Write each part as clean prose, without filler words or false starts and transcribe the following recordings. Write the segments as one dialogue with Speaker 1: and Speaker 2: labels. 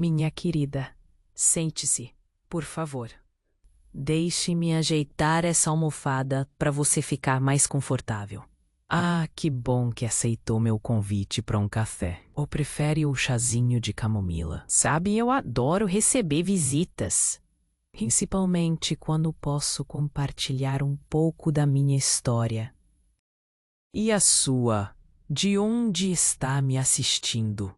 Speaker 1: Minha querida, sente-se, por favor. Deixe-me ajeitar essa almofada para você ficar mais confortável. Ah, que bom que aceitou meu convite para um café. Ou prefere o chazinho de camomila? Sabe, eu adoro receber visitas. Principalmente quando posso compartilhar um pouco da minha história. E a sua? De onde está me assistindo?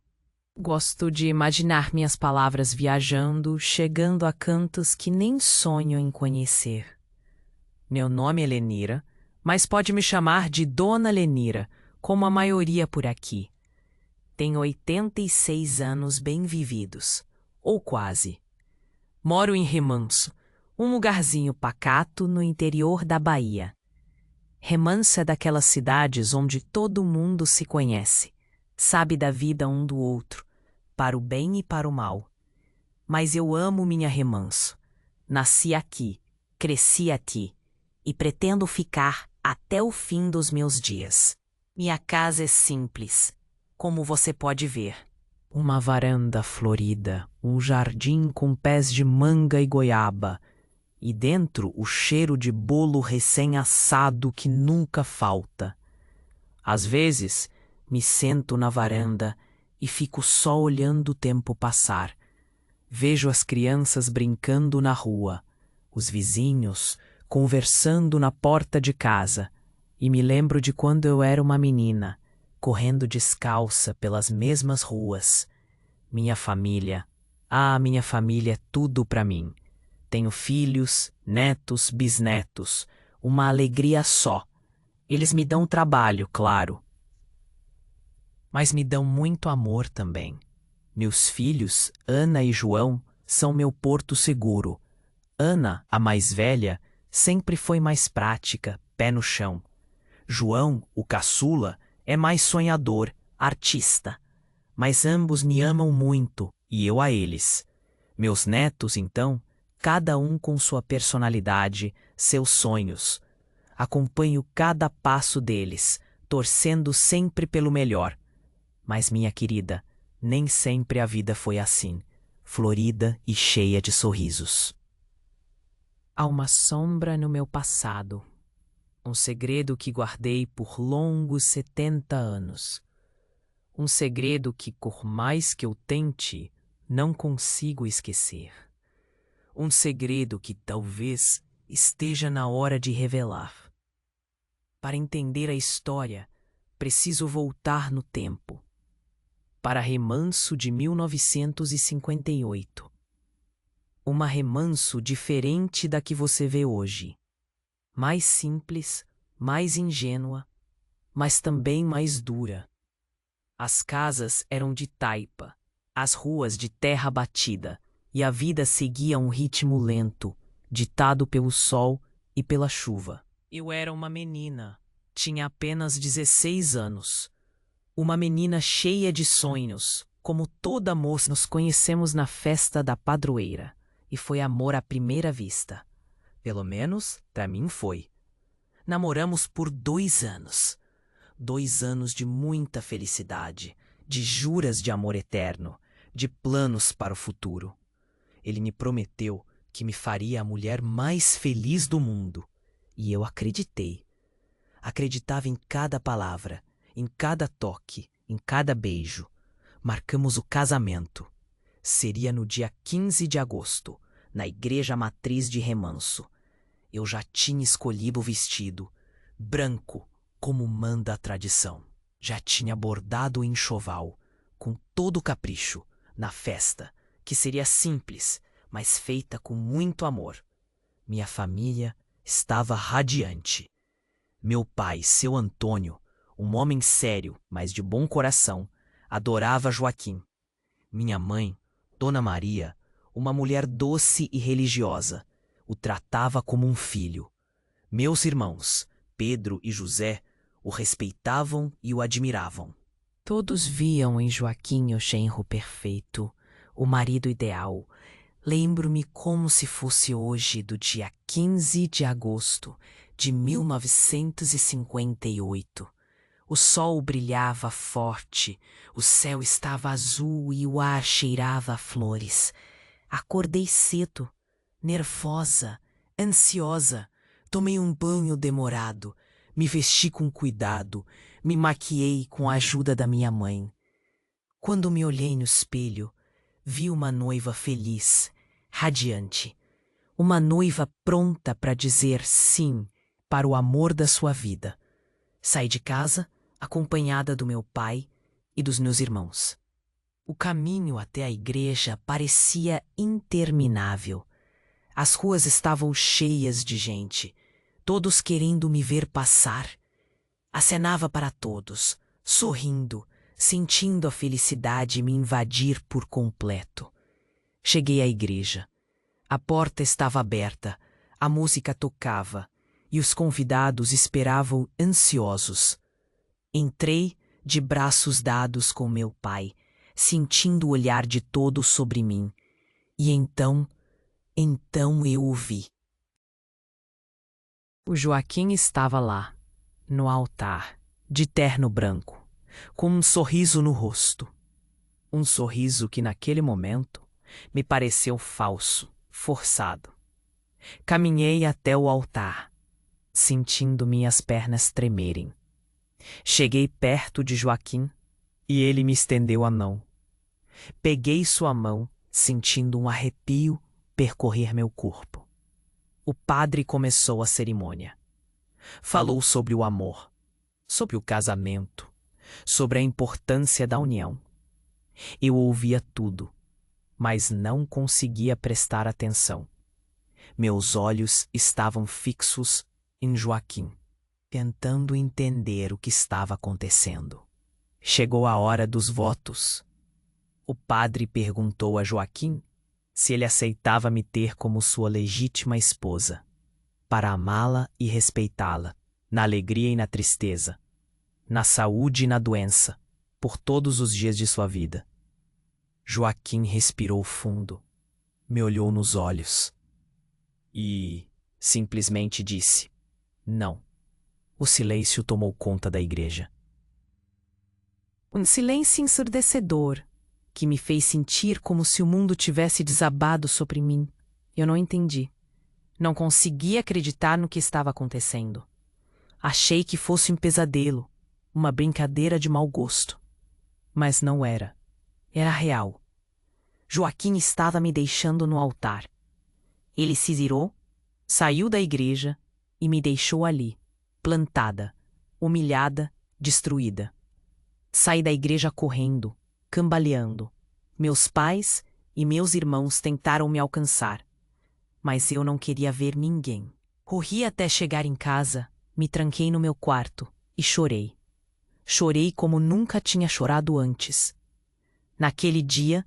Speaker 1: Gosto de imaginar minhas palavras viajando, chegando a cantos que nem sonho em conhecer. Meu nome é Lenira, mas pode me chamar de Dona Lenira, como a maioria por aqui. Tenho 86 anos bem vividos, ou quase. Moro em Remanso, um lugarzinho pacato no interior da Bahia. Remanso é daquelas cidades onde todo mundo se conhece, sabe da vida um do outro, para o bem e para o mal. Mas eu amo minha Remanso. Nasci aqui, cresci aqui e pretendo ficar até o fim dos meus dias. Minha casa é simples, como você pode ver. Uma varanda florida, um jardim com pés de manga e goiaba, e dentro o cheiro de bolo recém-assado que nunca falta. Às vezes, me sento na varanda e fico só olhando o tempo passar. Vejo as crianças brincando na rua, os vizinhos conversando na porta de casa, e me lembro de quando eu era uma menina, correndo descalça pelas mesmas ruas. Minha família, minha família é tudo para mim. Tenho filhos, netos, bisnetos, uma alegria só. Eles me dão trabalho, claro, mas me dão muito amor também. Meus filhos, Ana e João, são meu porto seguro. Ana, a mais velha, sempre foi mais prática, pé no chão. João, o caçula, é mais sonhador, artista. Mas ambos me amam muito, e eu a eles. Meus netos, então, cada um com sua personalidade, seus sonhos. Acompanho cada passo deles, torcendo sempre pelo melhor. Mas, minha querida, nem sempre a vida foi assim, florida e cheia de sorrisos. Há uma sombra no meu passado, um segredo que guardei por longos 70 anos. Um segredo que, por mais que eu tente, não consigo esquecer. Um segredo que talvez esteja na hora de revelar. Para entender a história, preciso voltar no tempo. Para Remanso de 1958. Uma Remanso diferente da que você vê hoje. Mais simples, mais ingênua, mas também mais dura. As casas eram de taipa, as ruas de terra batida, e a vida seguia um ritmo lento, ditado pelo sol e pela chuva. Eu era uma menina, tinha apenas 16 anos. Uma menina cheia de sonhos, como toda moça. Nos conhecemos na festa da padroeira, e foi amor à primeira vista. Pelo menos, para mim foi. Namoramos por 2 anos. 2 anos de muita felicidade, de juras de amor eterno, de planos para o futuro. Ele me prometeu que me faria a mulher mais feliz do mundo. E eu acreditei. Acreditava em cada palavra, em cada toque, em cada beijo. Marcamos o casamento. Seria no dia 15 de agosto, na igreja matriz de Remanso. Eu já tinha escolhido o vestido, branco, como manda a tradição. Já tinha bordado o enxoval, com todo o capricho, na festa, que seria simples, mas feita com muito amor. Minha família estava radiante. Meu pai, seu Antônio, um homem sério, mas de bom coração, adorava Joaquim. Minha mãe, Dona Maria, uma mulher doce e religiosa, o tratava como um filho. Meus irmãos, Pedro e José, o respeitavam e o admiravam. Todos viam em Joaquim o genro perfeito, o marido ideal. Lembro-me como se fosse hoje do dia 15 de agosto de 1958. O sol brilhava forte, o céu estava azul e o ar cheirava a flores. Acordei cedo, nervosa, ansiosa. Tomei um banho demorado, me vesti com cuidado, me maquiei com a ajuda da minha mãe. Quando me olhei no espelho, vi uma noiva feliz, radiante. Uma noiva pronta para dizer sim para o amor da sua vida. Saí de casa, acompanhada do meu pai e dos meus irmãos. O caminho até a igreja parecia interminável. As ruas estavam cheias de gente, todos querendo me ver passar. Acenava para todos, sorrindo, sentindo a felicidade me invadir por completo. Cheguei à igreja. A porta estava aberta, a música tocava e os convidados esperavam ansiosos. Entrei de braços dados com meu pai, sentindo o olhar de todos sobre mim. E então eu o vi. O Joaquim estava lá, no altar, de terno branco, com um sorriso no rosto. Um sorriso que naquele momento me pareceu falso, forçado. Caminhei até o altar, sentindo minhas pernas tremerem. Cheguei perto de Joaquim e ele me estendeu a mão. Peguei sua mão, sentindo um arrepio percorrer meu corpo. O padre começou a cerimônia. Falou sobre o amor, sobre o casamento, sobre a importância da união. Eu ouvia tudo, mas não conseguia prestar atenção. Meus olhos estavam fixos em Joaquim, tentando entender o que estava acontecendo. Chegou a hora dos votos. O padre perguntou a Joaquim se ele aceitava me ter como sua legítima esposa, para amá-la e respeitá-la, na alegria e na tristeza, na saúde e na doença, por todos os dias de sua vida. Joaquim respirou fundo, me olhou nos olhos e simplesmente disse: não. O silêncio tomou conta da igreja. Um silêncio ensurdecedor que me fez sentir como se o mundo tivesse desabado sobre mim. Eu não entendi. Não conseguia acreditar no que estava acontecendo. Achei que fosse um pesadelo, uma brincadeira de mau gosto. Mas não era. Era real. Joaquim estava me deixando no altar. Ele se virou, saiu da igreja e me deixou ali, plantada, humilhada, destruída. Saí da igreja correndo, cambaleando. Meus pais e meus irmãos tentaram me alcançar, mas eu não queria ver ninguém. Corri até chegar em casa, me tranquei no meu quarto e chorei. Chorei como nunca tinha chorado antes. Naquele dia,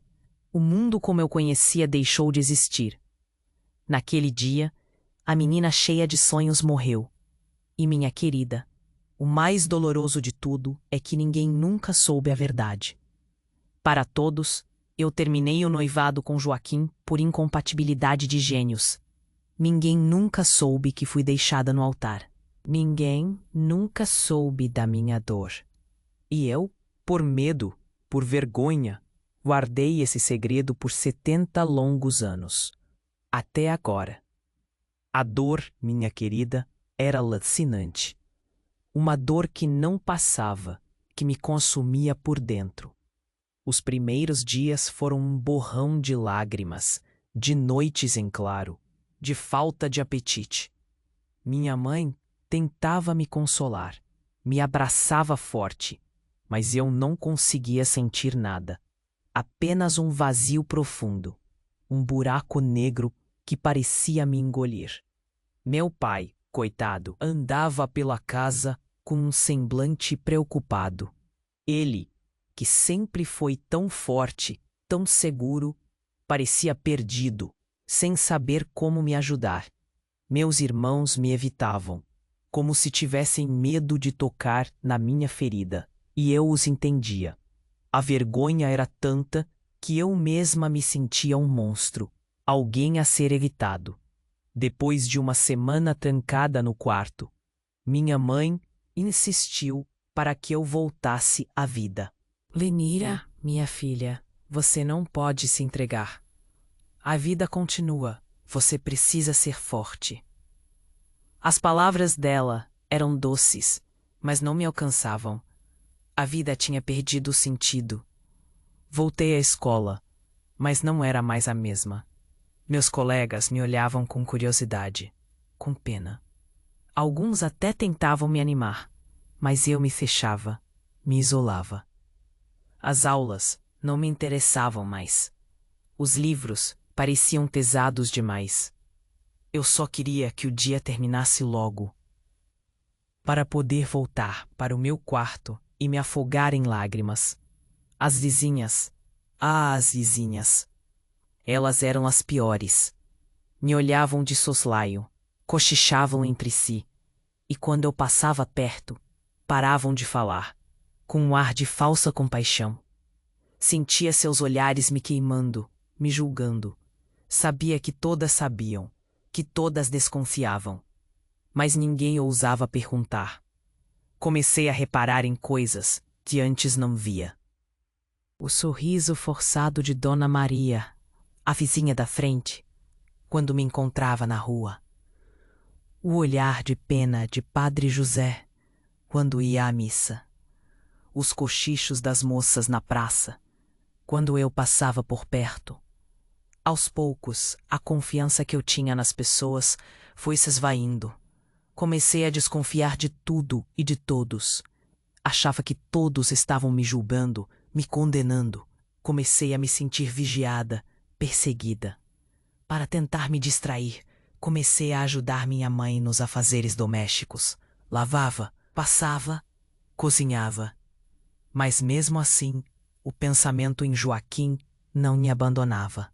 Speaker 1: o mundo como eu conhecia deixou de existir. Naquele dia, a menina cheia de sonhos morreu. E minha querida, o mais doloroso de tudo é que ninguém nunca soube a verdade. Para todos, eu terminei o noivado com Joaquim por incompatibilidade de gênios. Ninguém nunca soube que fui deixada no altar. Ninguém nunca soube da minha dor. E eu, por medo, por vergonha, guardei esse segredo por 70 longos anos. Até agora. A dor, minha querida, era lacinante. Uma dor que não passava, que me consumia por dentro. Os primeiros dias foram um borrão de lágrimas, de noites em claro, de falta de apetite. Minha mãe tentava me consolar, me abraçava forte, mas eu não conseguia sentir nada. Apenas um vazio profundo, um buraco negro que parecia me engolir. Meu pai, coitado, andava pela casa com um semblante preocupado. Ele, que sempre foi tão forte, tão seguro, parecia perdido, sem saber como me ajudar. Meus irmãos me evitavam, como se tivessem medo de tocar na minha ferida, e eu os entendia. A vergonha era tanta que eu mesma me sentia um monstro, alguém a ser evitado. Depois de uma semana trancada no quarto, minha mãe insistiu para que eu voltasse à vida. Lenira, minha filha, você não pode se entregar. A vida continua, você precisa ser forte. As palavras dela eram doces, mas não me alcançavam. A vida tinha perdido o sentido. Voltei à escola, mas não era mais a mesma. Meus colegas me olhavam com curiosidade, com pena. Alguns até tentavam me animar, mas eu me fechava, me isolava. As aulas não me interessavam mais. Os livros pareciam pesados demais. Eu só queria que o dia terminasse logo, para poder voltar para o meu quarto e me afogar em lágrimas. As vizinhas, as vizinhas, elas eram as piores. Me olhavam de soslaio, cochichavam entre si, e quando eu passava perto, paravam de falar, com um ar de falsa compaixão. Sentia seus olhares me queimando, me julgando. Sabia que todas sabiam, que todas desconfiavam. Mas ninguém ousava perguntar. Comecei a reparar em coisas que antes não via. O sorriso forçado de Dona Maria, a vizinha da frente, quando me encontrava na rua. O olhar de pena de Padre José, quando ia à missa. Os cochichos das moças na praça, quando eu passava por perto. Aos poucos, a confiança que eu tinha nas pessoas foi se esvaindo. Comecei a desconfiar de tudo e de todos. Achava que todos estavam me julgando, me condenando. Comecei a me sentir vigiada, perseguida. Para tentar me distrair, comecei a ajudar minha mãe nos afazeres domésticos. Lavava, passava, cozinhava. Mas mesmo assim, o pensamento em Joaquim não me abandonava.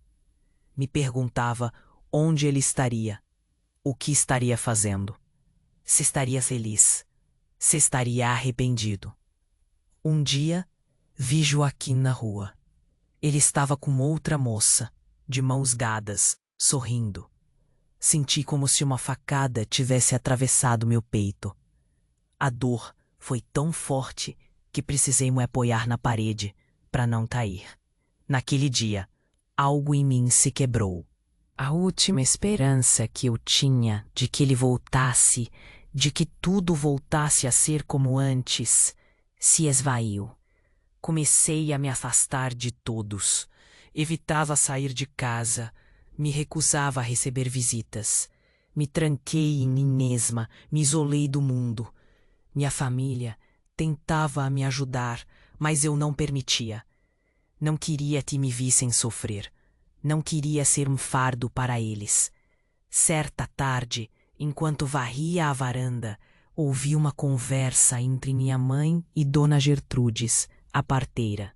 Speaker 1: Me perguntava onde ele estaria, o que estaria fazendo, se estaria feliz, se estaria arrependido. Um dia, vi Joaquim na rua. Ele estava com outra moça, de mãos dadas, sorrindo. Senti como se uma facada tivesse atravessado meu peito. A dor foi tão forte que precisei me apoiar na parede para não cair. Naquele dia, algo em mim se quebrou. A última esperança que eu tinha de que ele voltasse, de que tudo voltasse a ser como antes, se esvaiu. Comecei a me afastar de todos. Evitava sair de casa, me recusava a receber visitas. Me tranquei em mim mesma, me isolei do mundo. Minha família tentava me ajudar, mas eu não permitia. Não queria que me vissem sofrer. Não queria ser um fardo para eles. Certa tarde, enquanto varria a varanda, ouvi uma conversa entre minha mãe e Dona Gertrudes, a parteira.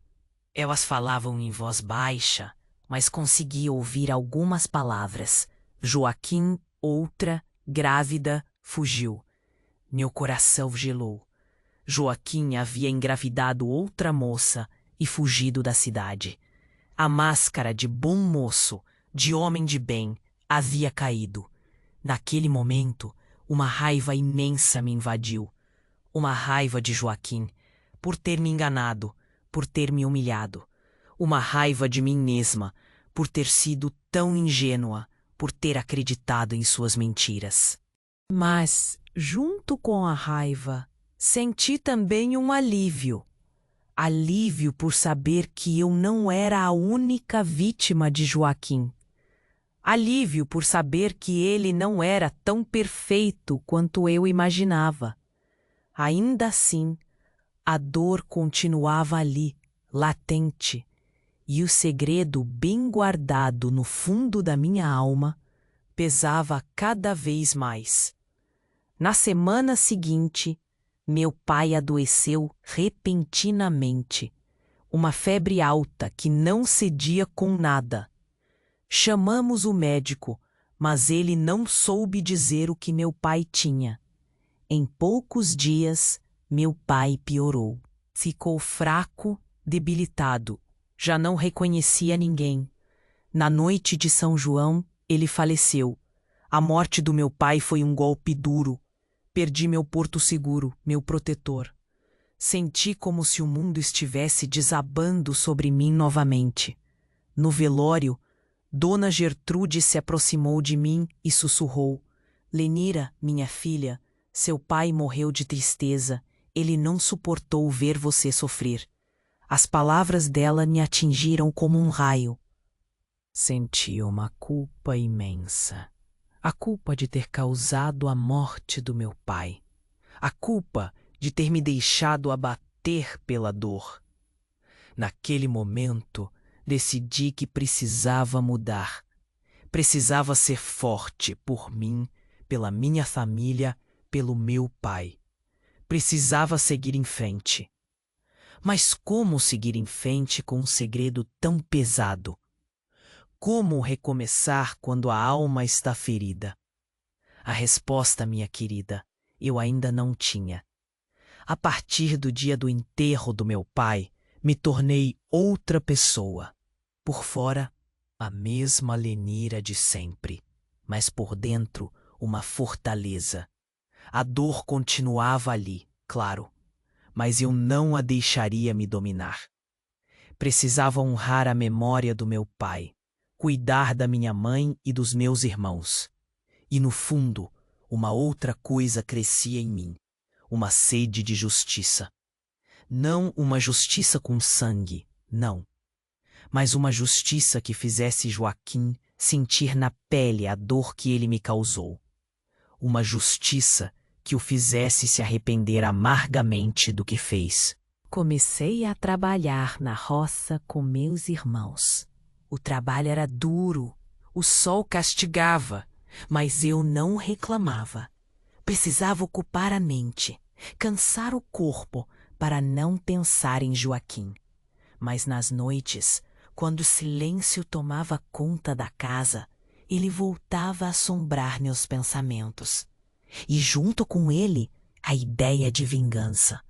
Speaker 1: Elas falavam em voz baixa, mas consegui ouvir algumas palavras. Joaquim, outra, grávida, fugiu. Meu coração gelou. Joaquim havia engravidado outra moça e fugido da cidade. A máscara de bom moço, de homem de bem, havia caído. Naquele momento, uma raiva imensa me invadiu. Uma raiva de Joaquim, por ter me enganado, por ter me humilhado. Uma raiva de mim mesma, por ter sido tão ingênua, por ter acreditado em suas mentiras. Mas, junto com a raiva, senti também um alívio. Alívio por saber que eu não era a única vítima de Joaquim. Alívio por saber que ele não era tão perfeito quanto eu imaginava. Ainda assim, a dor continuava ali, latente, e o segredo bem guardado no fundo da minha alma pesava cada vez mais. Na semana seguinte, meu pai adoeceu repentinamente. Uma febre alta que não cedia com nada. Chamamos o médico, mas ele não soube dizer o que meu pai tinha. Em poucos dias, meu pai piorou. Ficou fraco, debilitado. Já não reconhecia ninguém. Na noite de São João, ele faleceu. A morte do meu pai foi um golpe duro. Perdi meu porto seguro, meu protetor. Senti como se o mundo estivesse desabando sobre mim novamente. No velório, Dona Gertrude se aproximou de mim e sussurrou: Lenira, minha filha, seu pai morreu de tristeza. Ele não suportou ver você sofrer. As palavras dela me atingiram como um raio. Senti uma culpa imensa. A culpa de ter causado a morte do meu pai. A culpa de ter me deixado abater pela dor. Naquele momento, decidi que precisava mudar. Precisava ser forte por mim, pela minha família, pelo meu pai. Precisava seguir em frente. Mas como seguir em frente com um segredo tão pesado? Como recomeçar quando a alma está ferida? A resposta, minha querida, eu ainda não tinha. A partir do dia do enterro do meu pai, me tornei outra pessoa. Por fora, a mesma Lenira de sempre, mas por dentro, uma fortaleza. A dor continuava ali, claro, mas eu não a deixaria me dominar. Precisava honrar a memória do meu pai, cuidar da minha mãe e dos meus irmãos. E no fundo, uma outra coisa crescia em mim, uma sede de justiça. Não uma justiça com sangue, não, mas uma justiça que fizesse Joaquim sentir na pele a dor que ele me causou. Uma justiça que o fizesse se arrepender amargamente do que fez. Comecei a trabalhar na roça com meus irmãos. O trabalho era duro, o sol castigava, mas eu não reclamava. Precisava ocupar a mente, cansar o corpo para não pensar em Joaquim. Mas nas noites, quando o silêncio tomava conta da casa, ele voltava a assombrar meus pensamentos. E junto com ele, a ideia de vingança.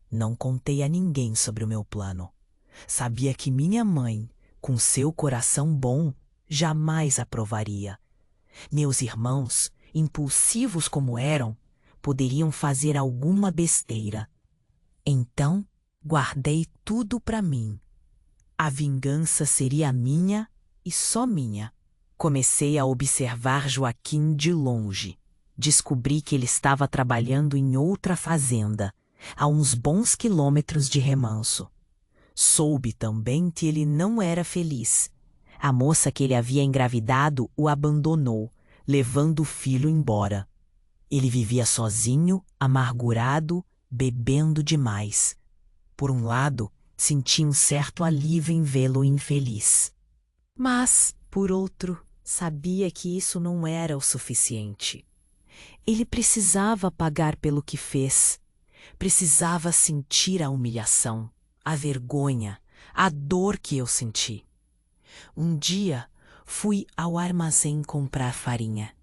Speaker 1: Não contei a ninguém sobre o meu plano. Sabia que minha mãe, com seu coração bom, jamais aprovaria. Meus irmãos, impulsivos como eram, poderiam fazer alguma besteira. Então, guardei tudo para mim. A vingança seria minha e só minha. Comecei a observar Joaquim de longe. Descobri que ele estava trabalhando em outra fazenda, a uns bons quilômetros de Remanso. Soube também que ele não era feliz. A moça que ele havia engravidado o abandonou, levando o filho embora. Ele vivia sozinho, amargurado, bebendo demais. Por um lado, senti um certo alívio em vê-lo infeliz. Mas, por outro, sabia que isso não era o suficiente. Ele precisava pagar pelo que fez. Precisava sentir a humilhação, a vergonha, a dor que eu senti. Um dia, fui ao armazém comprar farinha.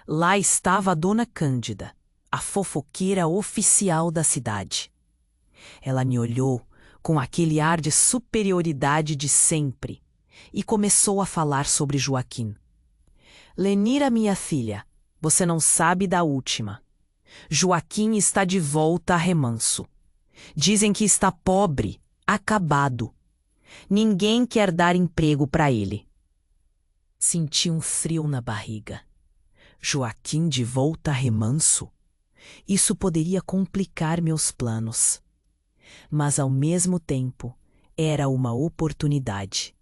Speaker 1: Lá estava a Dona Cândida, a fofoqueira oficial da cidade. Ela me olhou com aquele ar de superioridade de sempre e começou a falar sobre Joaquim. Lenira, minha filha, você não sabe da última. Joaquim está de volta a Remanso. Dizem que está pobre, acabado. Ninguém quer dar emprego para ele. Senti um frio na barriga. Joaquim de volta a Remanso? Isso poderia complicar meus planos. Mas, ao mesmo tempo, era uma oportunidade.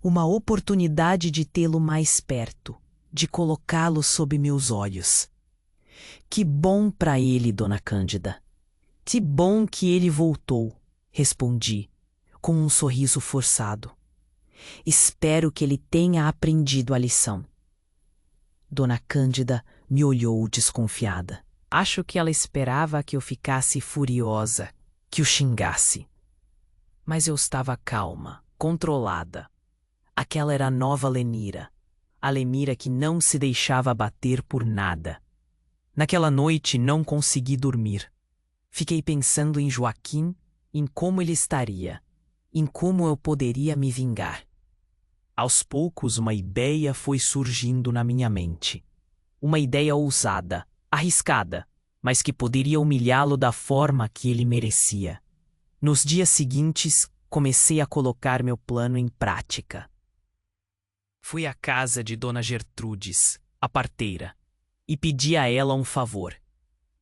Speaker 1: Uma oportunidade de tê-lo mais perto, de colocá-lo sob meus olhos. Que bom para ele, Dona Cândida. Que bom que ele voltou, respondi, com um sorriso forçado. Espero que ele tenha aprendido a lição. Dona Cândida me olhou desconfiada. Acho que ela esperava que eu ficasse furiosa, que o xingasse. Mas eu estava calma, controlada. Aquela era a nova Lenira, a Lenira que não se deixava abater por nada. Naquela noite não consegui dormir. Fiquei pensando em Joaquim, em como ele estaria, em como eu poderia me vingar. Aos poucos uma ideia foi surgindo na minha mente. Uma ideia ousada, arriscada, mas que poderia humilhá-lo da forma que ele merecia. Nos dias seguintes, comecei a colocar meu plano em prática. Fui à casa de Dona Gertrudes, a parteira, e pedi a ela um favor.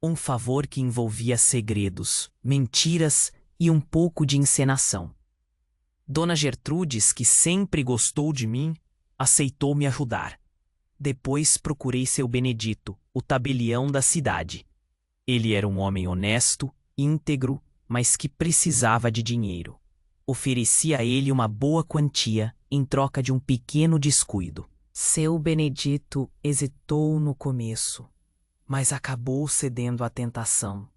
Speaker 1: Um favor que envolvia segredos, mentiras e um pouco de encenação. Dona Gertrudes, que sempre gostou de mim, aceitou me ajudar. Depois procurei seu Benedito, o tabelião da cidade. Ele era um homem honesto, íntegro, mas que precisava de dinheiro. Ofereci a ele uma boa quantia em troca de um pequeno descuido. Seu Benedito hesitou no começo, mas acabou cedendo à tentação.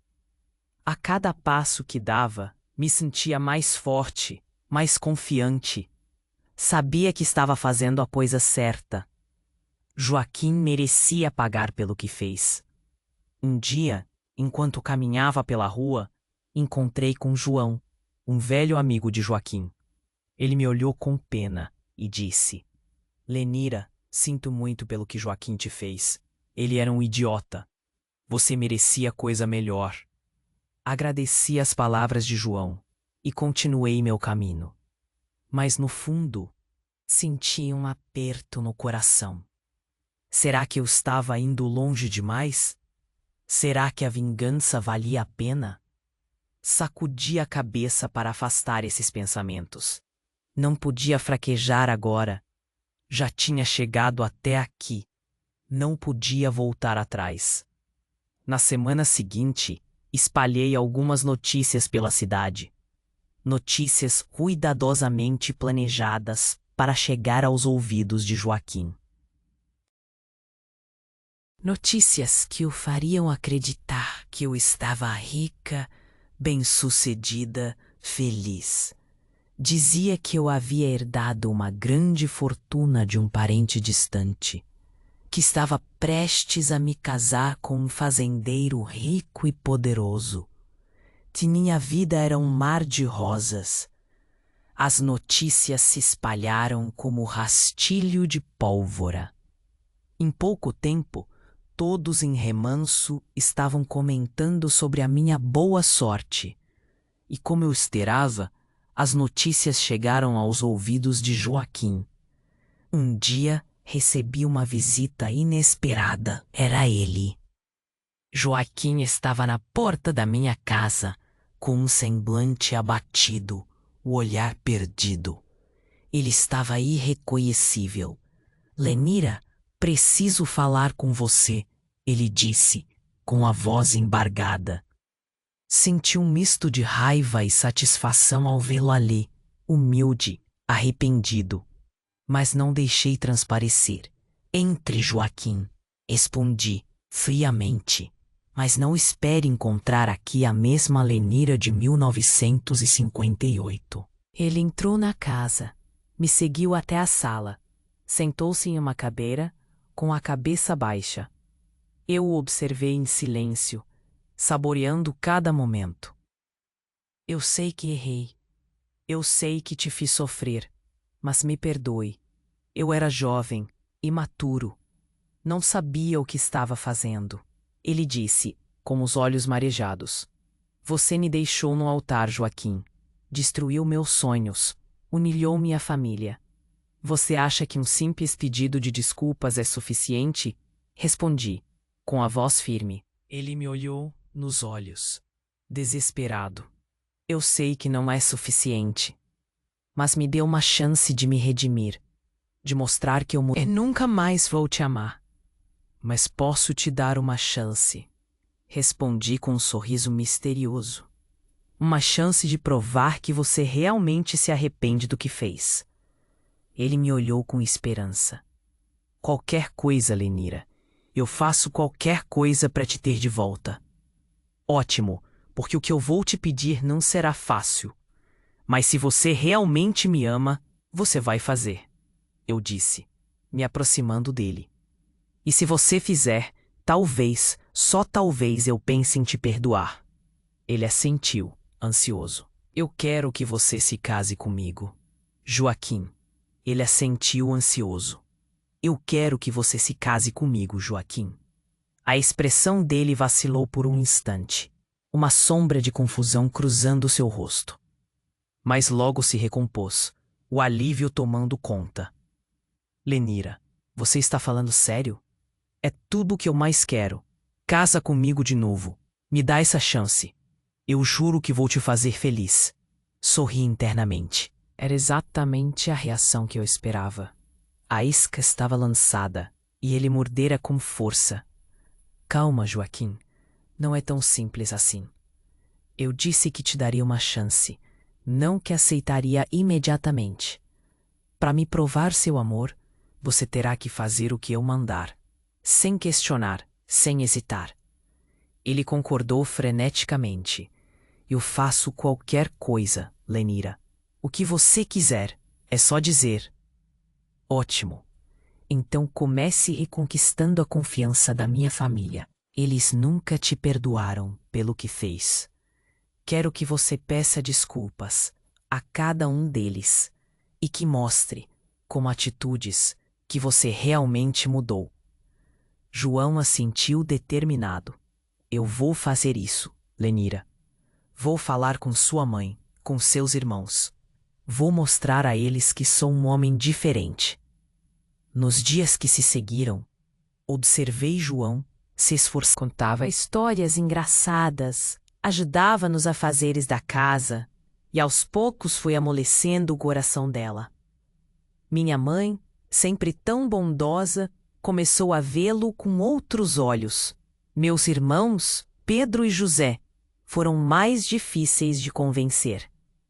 Speaker 1: A cada passo que dava, me sentia mais forte, mais confiante. Sabia que estava fazendo a coisa certa. Joaquim merecia pagar pelo que fez. Um dia, enquanto caminhava pela rua, encontrei com João, um velho amigo de Joaquim. Ele me olhou com pena e disse: Lenira, sinto muito pelo que Joaquim te fez. Ele era um idiota. Você merecia coisa melhor. Agradeci as palavras de João e continuei meu caminho. Mas no fundo, senti um aperto no coração. Será que eu estava indo longe demais? Será que a vingança valia a pena? Sacudi a cabeça para afastar esses pensamentos. Não podia fraquejar agora. Já tinha chegado até aqui. Não podia voltar atrás. Na semana seguinte, espalhei algumas notícias pela cidade. Notícias cuidadosamente planejadas para chegar aos ouvidos de Joaquim. Notícias que o fariam acreditar que eu estava rica, bem-sucedida, feliz. Dizia que eu havia herdado uma grande fortuna de um parente distante, que estava prestes a me casar com um fazendeiro rico e poderoso, que minha vida era um mar de rosas. As notícias se espalharam como rastilho de pólvora. Em pouco tempo, todos em remanso estavam comentando sobre a minha boa sorte. E como eu esperava, as notícias chegaram aos ouvidos de Joaquim. Um dia, recebi uma visita inesperada. Era ele. Joaquim estava na porta da minha casa, com um semblante abatido, o olhar perdido. Ele estava irreconhecível. Lenira, preciso falar com você, ele disse, com a voz embargada. Senti um misto de raiva e satisfação ao vê-lo ali, humilde, arrependido. Mas não deixei transparecer. Entre, Joaquim, respondi, friamente. Mas não espere encontrar aqui a mesma Lenira de 1958. Ele entrou na casa, me seguiu até a sala, sentou-se em uma cadeira, com a cabeça baixa. Eu o observei em silêncio, saboreando cada momento. Eu sei que errei. Eu sei que te fiz sofrer, mas me perdoe. Eu era jovem, imaturo. Não sabia o que estava fazendo. Ele disse, com os olhos marejados: Você me deixou no altar, Joaquim. Destruiu meus sonhos. Humilhou minha família. Você acha que um simples pedido de desculpas é suficiente? Respondi, com a voz firme. Ele me olhou nos olhos, desesperado. Eu sei que não é suficiente, mas me dê uma chance de me redimir, de mostrar que eu mudei. Nunca mais vou te amar, mas posso te dar uma chance, respondi com um sorriso misterioso. Uma chance de provar que você realmente se arrepende do que fez. Ele me olhou com esperança. Qualquer coisa, Lenira. Eu faço qualquer coisa para te ter de volta. Ótimo, porque o que eu vou te pedir não será fácil. Mas se você realmente me ama, você vai fazer, eu disse, me aproximando dele. E se você fizer, talvez, só talvez eu pense em te perdoar. Ele assentiu, ansioso. Eu quero que você se case comigo, Joaquim. Ele assentiu, ansioso. Eu quero que você se case comigo, Joaquim. A expressão dele vacilou por um instante, uma sombra de confusão cruzando seu rosto. Mas logo se recompôs, o alívio tomando conta. Lenira, você está falando sério? É tudo o que eu mais quero. Casa comigo de novo. Me dá essa chance. Eu juro que vou te fazer feliz. Sorri internamente. Era exatamente a reação que eu esperava. A isca estava lançada e ele mordera com força. Calma, Joaquim. Não é tão simples assim. Eu disse que te daria uma chance, não que aceitaria imediatamente. Para me provar seu amor, você terá que fazer o que eu mandar, sem questionar, sem hesitar. Ele concordou freneticamente. Eu faço qualquer coisa, Lenira. O que você quiser, é só dizer. Ótimo. Então comece reconquistando a confiança da minha família. Eles nunca te perdoaram pelo que fez. Quero que você peça desculpas a cada um deles e que mostre, com atitudes, que você realmente mudou. João assentiu determinado. Eu vou fazer isso, Lenira. Vou falar com sua mãe, com seus irmãos. Vou mostrar a eles que sou um homem diferente. Nos dias que se seguiram, observei João se esforçar. Contava histórias engraçadas, ajudava nos afazeres da casa e aos poucos foi amolecendo o coração dela. Minha mãe, sempre tão bondosa, começou a vê-lo com outros olhos. Meus irmãos, Pedro e José, foram mais difíceis de convencer.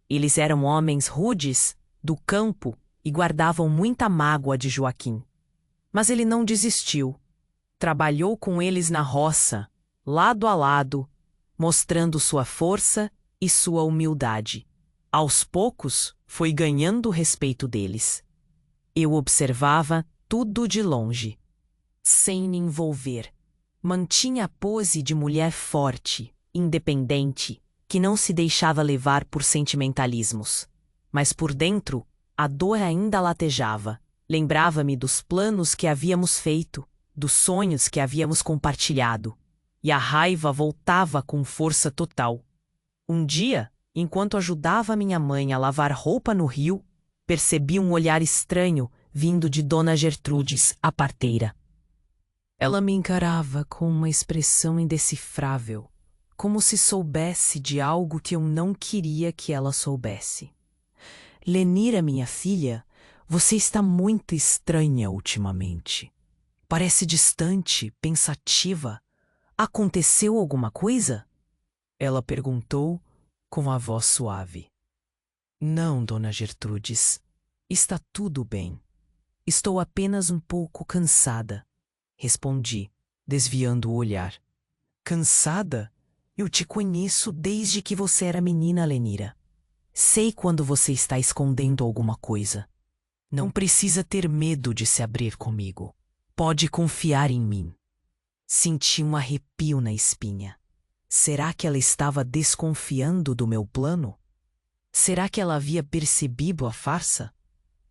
Speaker 1: Eles eram homens rudes, do campo, e guardavam muita mágoa de Joaquim. Mas ele não desistiu. Trabalhou com eles na roça, lado a lado, mostrando sua força e sua humildade. Aos poucos, foi ganhando o respeito deles. Eu observava tudo de longe, sem me envolver. Mantinha a pose de mulher forte, independente, que não se deixava levar por sentimentalismos. Mas por dentro, a dor ainda latejava. Lembrava-me dos planos que havíamos feito, dos sonhos que havíamos compartilhado. E a raiva voltava com força total. Um dia, enquanto ajudava minha mãe a lavar roupa no rio, percebi um olhar estranho vindo de Dona Gertrudes, a parteira. Ela me encarava com uma expressão indecifrável, como se soubesse de algo que eu não queria que ela soubesse. Lenira, minha filha, você está muito estranha ultimamente. Parece distante, pensativa. Aconteceu alguma coisa? Ela perguntou com a voz suave. Não, Dona Gertrudes. Está tudo bem. Estou apenas um pouco cansada. Respondi, desviando o olhar. Cansada? Eu te conheço desde que você era menina, Lenira. Sei quando você está escondendo alguma coisa. Não precisa ter medo de se abrir comigo. Pode confiar em mim. Senti um arrepio na espinha. Será que ela estava desconfiando do meu plano? Será que ela havia percebido a farsa?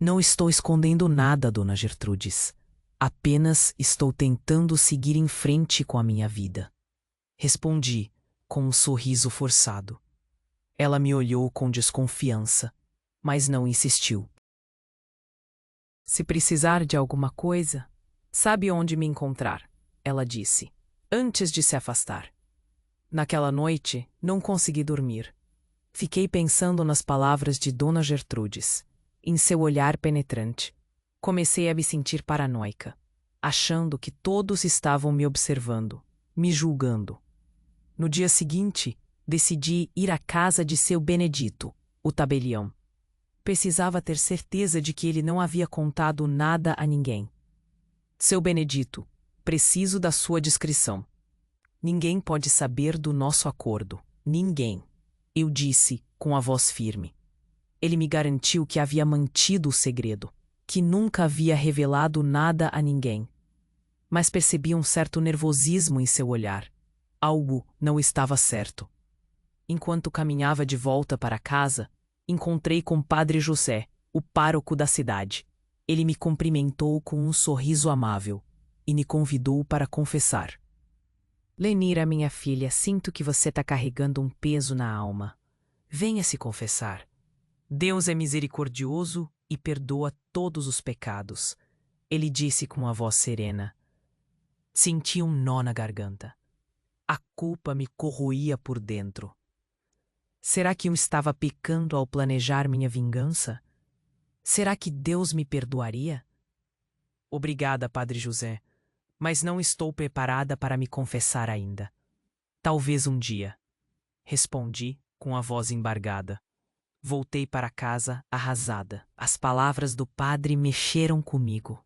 Speaker 1: Não estou escondendo nada, Dona Gertrudes. Apenas estou tentando seguir em frente com a minha vida. Respondi, com um sorriso forçado. Ela me olhou com desconfiança, mas não insistiu. Se precisar de alguma coisa, sabe onde me encontrar, ela disse, antes de se afastar. Naquela noite, não consegui dormir. Fiquei pensando nas palavras de Dona Gertrudes, em seu olhar penetrante. Comecei a me sentir paranoica, achando que todos estavam me observando, me julgando. No dia seguinte, decidi ir à casa de seu Benedito, o tabelião. Precisava ter certeza de que ele não havia contado nada a ninguém. Seu Benedito, preciso da sua discrição. Ninguém pode saber do nosso acordo. Ninguém. Eu disse, com a voz firme. Ele me garantiu que havia mantido o segredo, que nunca havia revelado nada a ninguém. Mas percebi um certo nervosismo em seu olhar. Algo não estava certo. Enquanto caminhava de volta para casa, encontrei com Padre José, o pároco da cidade. Ele me cumprimentou com um sorriso amável e me convidou para confessar. Lenira, minha filha, sinto que você está carregando um peso na alma. Venha se confessar. Deus é misericordioso e perdoa todos os pecados. Ele disse com a voz serena. Senti um nó na garganta. A culpa me corroía por dentro. Será que eu estava pecando ao planejar minha vingança? Será que Deus me perdoaria? Obrigada, Padre José, mas não estou preparada para me confessar ainda. Talvez um dia. Respondi com a voz embargada. Voltei para casa arrasada. As palavras do padre mexeram comigo.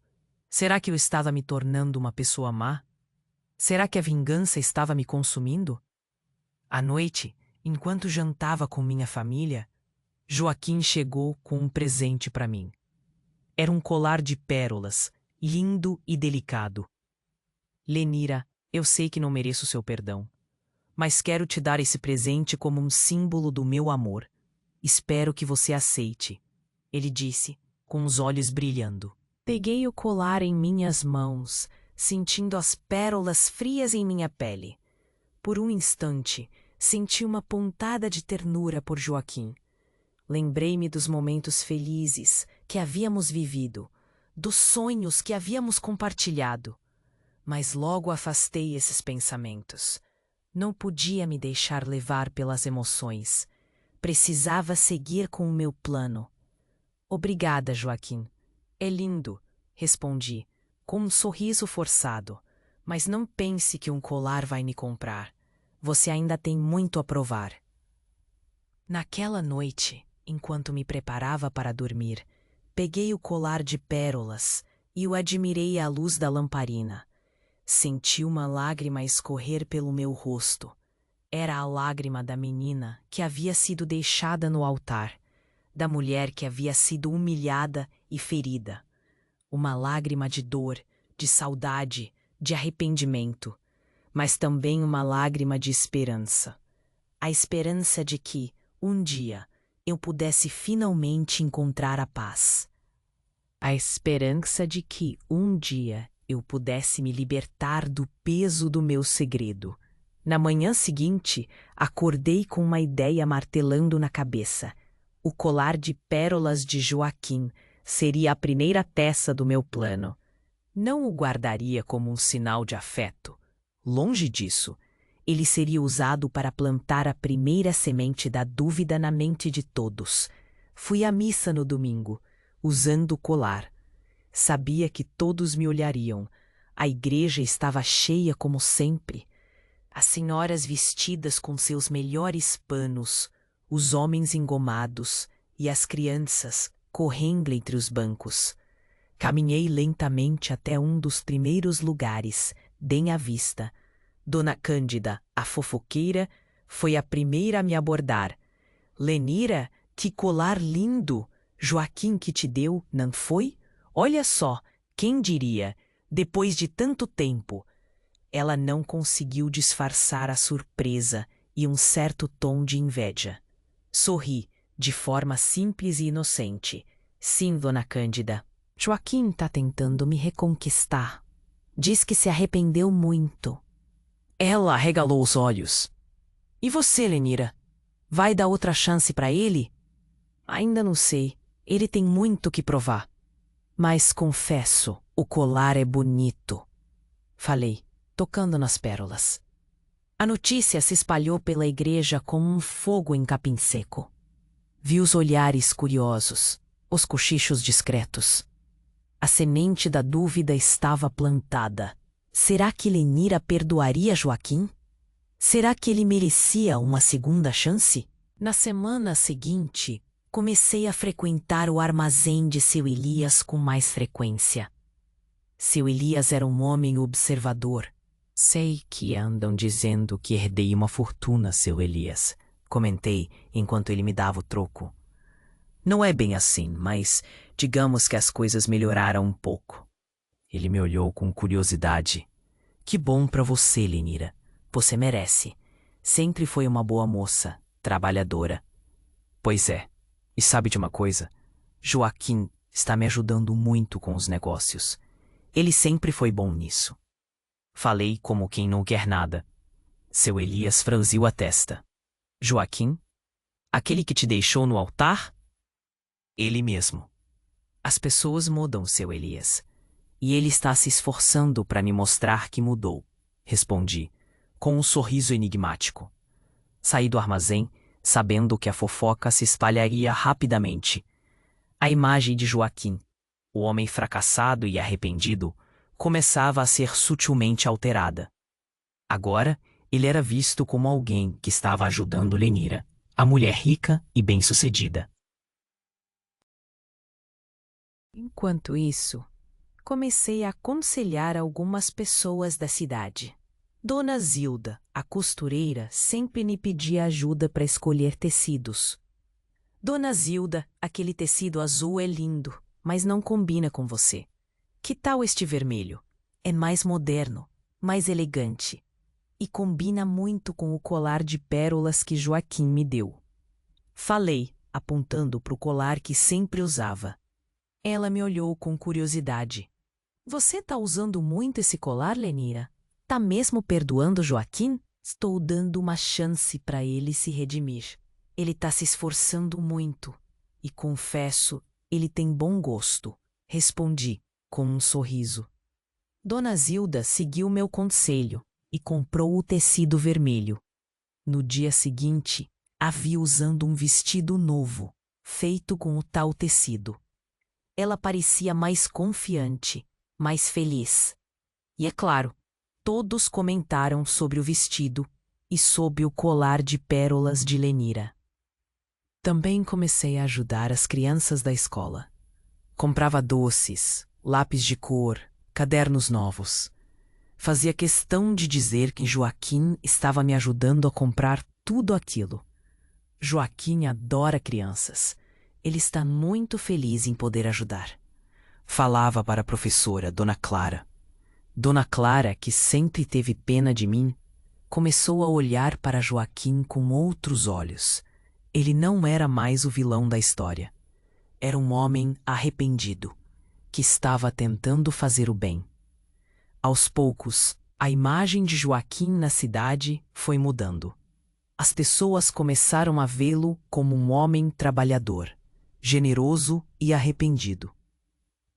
Speaker 1: Será que eu estava me tornando uma pessoa má? Será que a vingança estava me consumindo? À noite, enquanto jantava com minha família, Joaquim chegou com um presente para mim. Era um colar de pérolas, lindo e delicado. Lenira, eu sei que não mereço seu perdão, mas quero te dar esse presente como um símbolo do meu amor. Espero que você aceite, ele disse, com os olhos brilhando. Peguei o colar em minhas mãos, sentindo as pérolas frias em minha pele. Por um instante, senti uma pontada de ternura por Joaquim. Lembrei-me dos momentos felizes que havíamos vivido, dos sonhos que havíamos compartilhado. Mas logo afastei esses pensamentos. Não podia me deixar levar pelas emoções. Precisava seguir com o meu plano. Obrigada, Joaquim. É lindo, respondi, com um sorriso forçado. Mas não pense que um colar vai me comprar. Você ainda tem muito a provar. Naquela noite, enquanto me preparava para dormir, peguei o colar de pérolas e o admirei à luz da lamparina. Senti uma lágrima escorrer pelo meu rosto. Era a lágrima da menina que havia sido deixada no altar, da mulher que havia sido humilhada e ferida. Uma lágrima de dor, de saudade, de arrependimento, mas também uma lágrima de esperança. A esperança de que, um dia, eu pudesse finalmente encontrar a paz. A esperança de que, um dia, eu pudesse me libertar do peso do meu segredo. Na manhã seguinte, acordei com uma ideia martelando na cabeça. O colar de pérolas de Joaquim seria a primeira peça do meu plano. Não o guardaria como um sinal de afeto. Longe disso. Ele seria usado para plantar a primeira semente da dúvida na mente de todos. Fui à missa no domingo, usando o colar. Sabia que todos me olhariam. A igreja estava cheia como sempre. As senhoras vestidas com seus melhores panos, os homens engomados e as crianças correndo entre os bancos. Caminhei lentamente até um dos primeiros lugares, bem à vista. Dona Cândida, a fofoqueira, foi a primeira a me abordar. Lenira, que colar lindo! Joaquim que te deu, não foi? Olha só, quem diria, depois de tanto tempo. Ela não conseguiu disfarçar a surpresa e um certo tom de inveja. Sorri, de forma simples e inocente. Sim, Dona Cândida. Joaquim está tentando me reconquistar. Diz que se arrependeu muito. Ela arregalou os olhos. E você, Lenira? Vai dar outra chance para ele? Ainda não sei. Ele tem muito que provar. Mas confesso, o colar é bonito. Falei, tocando nas pérolas. A notícia se espalhou pela igreja como um fogo em capim seco. Vi os olhares curiosos, os cochichos discretos. A semente da dúvida estava plantada. Será que Lenira perdoaria Joaquim? Será que ele merecia uma segunda chance? Na semana seguinte, comecei a frequentar o armazém de seu Elias com mais frequência. Seu Elias era um homem observador. Sei que andam dizendo que herdei uma fortuna, seu Elias, comentei enquanto ele me dava o troco. Não é bem assim, mas digamos que as coisas melhoraram um pouco. Ele me olhou com curiosidade. Que bom para você, Lenira. Você merece. Sempre foi uma boa moça, trabalhadora. Pois é. E sabe de uma coisa? Joaquim está me ajudando muito com os negócios. Ele sempre foi bom nisso. Falei como quem não quer nada. Seu Elias franziu a testa. Joaquim? Aquele que te deixou no altar? Ele mesmo. As pessoas mudam, seu Elias. E ele está se esforçando para me mostrar que mudou, respondi, com um sorriso enigmático. Saí do armazém, sabendo que a fofoca se espalharia rapidamente. A imagem de Joaquim, o homem fracassado e arrependido, começava a ser sutilmente alterada. Agora, ele era visto como alguém que estava ajudando Lenira, a mulher rica e bem-sucedida. Enquanto isso, comecei a aconselhar algumas pessoas da cidade. Dona Zilda, a costureira, sempre me pedia ajuda para escolher tecidos. Dona Zilda, aquele tecido azul é lindo, mas não combina com você. Que tal este vermelho? É mais moderno, mais elegante. E combina muito com o colar de pérolas que Joaquim me deu. Falei, apontando para o colar que sempre usava. Ela me olhou com curiosidade. Você tá usando muito esse colar, Lenira? Tá mesmo perdoando Joaquim? Estou dando uma chance para ele se redimir. Ele tá se esforçando muito. E confesso, ele tem bom gosto. Respondi, com um sorriso. Dona Zilda seguiu meu conselho e comprou o tecido vermelho. No dia seguinte, a vi usando um vestido novo, feito com o tal tecido. Ela parecia mais confiante, mais feliz. E é claro, todos comentaram sobre o vestido e sobre o colar de pérolas de Lenira. Também comecei a ajudar as crianças da escola. Comprava doces, lápis de cor, cadernos novos. Fazia questão de dizer que Joaquim estava me ajudando a comprar tudo aquilo. Joaquim adora crianças. Ele está muito feliz em poder ajudar. Falava para a professora, Dona Clara. Dona Clara, que sempre teve pena de mim, começou a olhar para Joaquim com outros olhos. Ele não era mais o vilão da história. Era um homem arrependido, que estava tentando fazer o bem. Aos poucos, a imagem de Joaquim na cidade foi mudando. As pessoas começaram a vê-lo como um homem trabalhador, generoso e arrependido.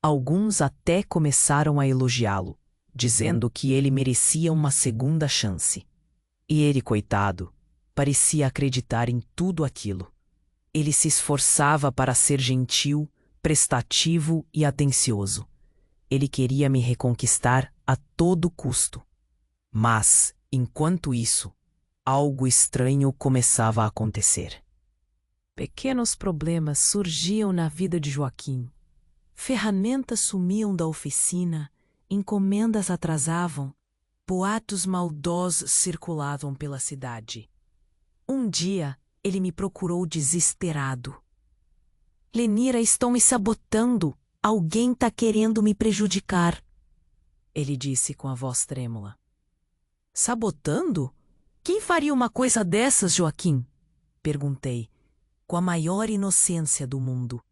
Speaker 1: Alguns até começaram a elogiá-lo, dizendo que ele merecia uma segunda chance. E ele, coitado, parecia acreditar em tudo aquilo. Ele se esforçava para ser gentil, prestativo e atencioso. Ele queria me reconquistar a todo custo. Mas, enquanto isso, algo estranho começava a acontecer. Pequenos problemas surgiam na vida de Joaquim. Ferramentas sumiam da oficina, encomendas atrasavam, boatos maldosos circulavam pela cidade. Um dia, ele me procurou desesperado. Lenira, estão me sabotando. Alguém está querendo me prejudicar. Ele disse com a voz trêmula. Sabotando? Quem faria uma coisa dessas, Joaquim? Perguntei, com a maior inocência do mundo.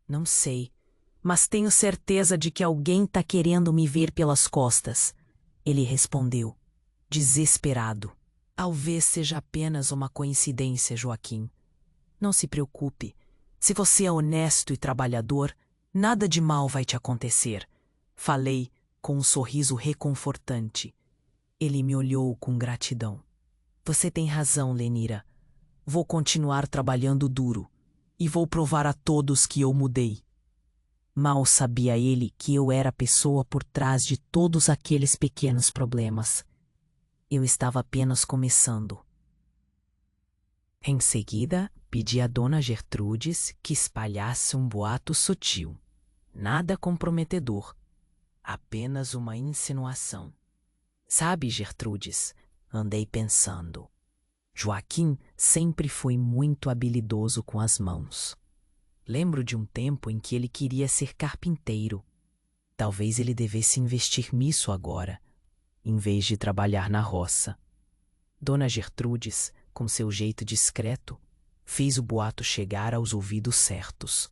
Speaker 1: Não sei, mas tenho certeza de que alguém está querendo me ver pelas costas. Ele respondeu, desesperado. Talvez seja apenas uma coincidência, Joaquim. Não se preocupe. Se você é honesto e trabalhador, nada de mal vai te acontecer. Falei com um sorriso reconfortante. Ele me olhou com gratidão. Você tem razão, Lenira. Vou continuar trabalhando duro e vou provar a todos que eu mudei. Mal sabia ele que eu era a pessoa por trás de todos aqueles pequenos problemas. Eu estava apenas começando. Em seguida, pedi a Dona Gertrudes que espalhasse um boato sutil. Nada comprometedor. Apenas uma insinuação. Sabe, Gertrudes, andei pensando. Joaquim sempre foi muito habilidoso com as mãos. Lembro de um tempo em que ele queria ser carpinteiro. Talvez ele devesse investir nisso agora, em vez de trabalhar na roça. Dona Gertrudes, com seu jeito discreto, fez o boato chegar aos ouvidos certos.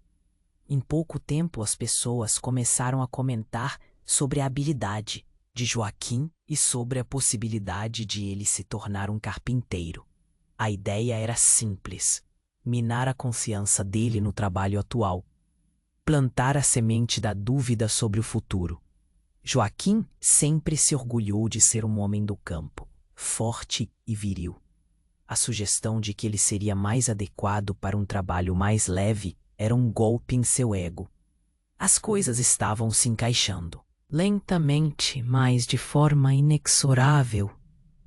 Speaker 1: Em pouco tempo as pessoas começaram a comentar sobre a habilidade, de Joaquim e sobre a possibilidade de ele se tornar um carpinteiro. A ideia era simples: minar a confiança dele no trabalho atual, plantar a semente da dúvida sobre o futuro. Joaquim sempre se orgulhou de ser um homem do campo, forte e viril. A sugestão de que ele seria mais adequado para um trabalho mais leve era um golpe em seu ego. As coisas estavam se encaixando. Lentamente, mas de forma inexorável,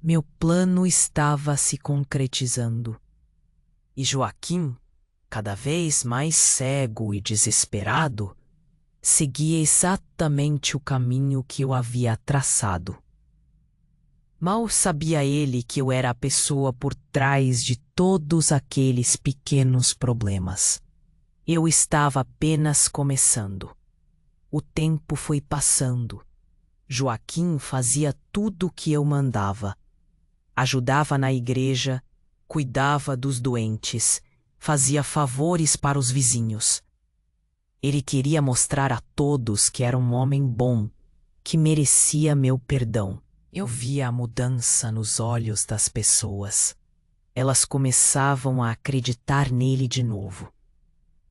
Speaker 1: meu plano estava se concretizando. E Joaquim, cada vez mais cego e desesperado, seguia exatamente o caminho que eu havia traçado. Mal sabia ele que eu era a pessoa por trás de todos aqueles pequenos problemas. Eu estava apenas começando. O tempo foi passando. Joaquim fazia tudo o que eu mandava. Ajudava na igreja, cuidava dos doentes, fazia favores para os vizinhos. Ele queria mostrar a todos que era um homem bom, que merecia meu perdão. Eu via a mudança nos olhos das pessoas. Elas começavam a acreditar nele de novo.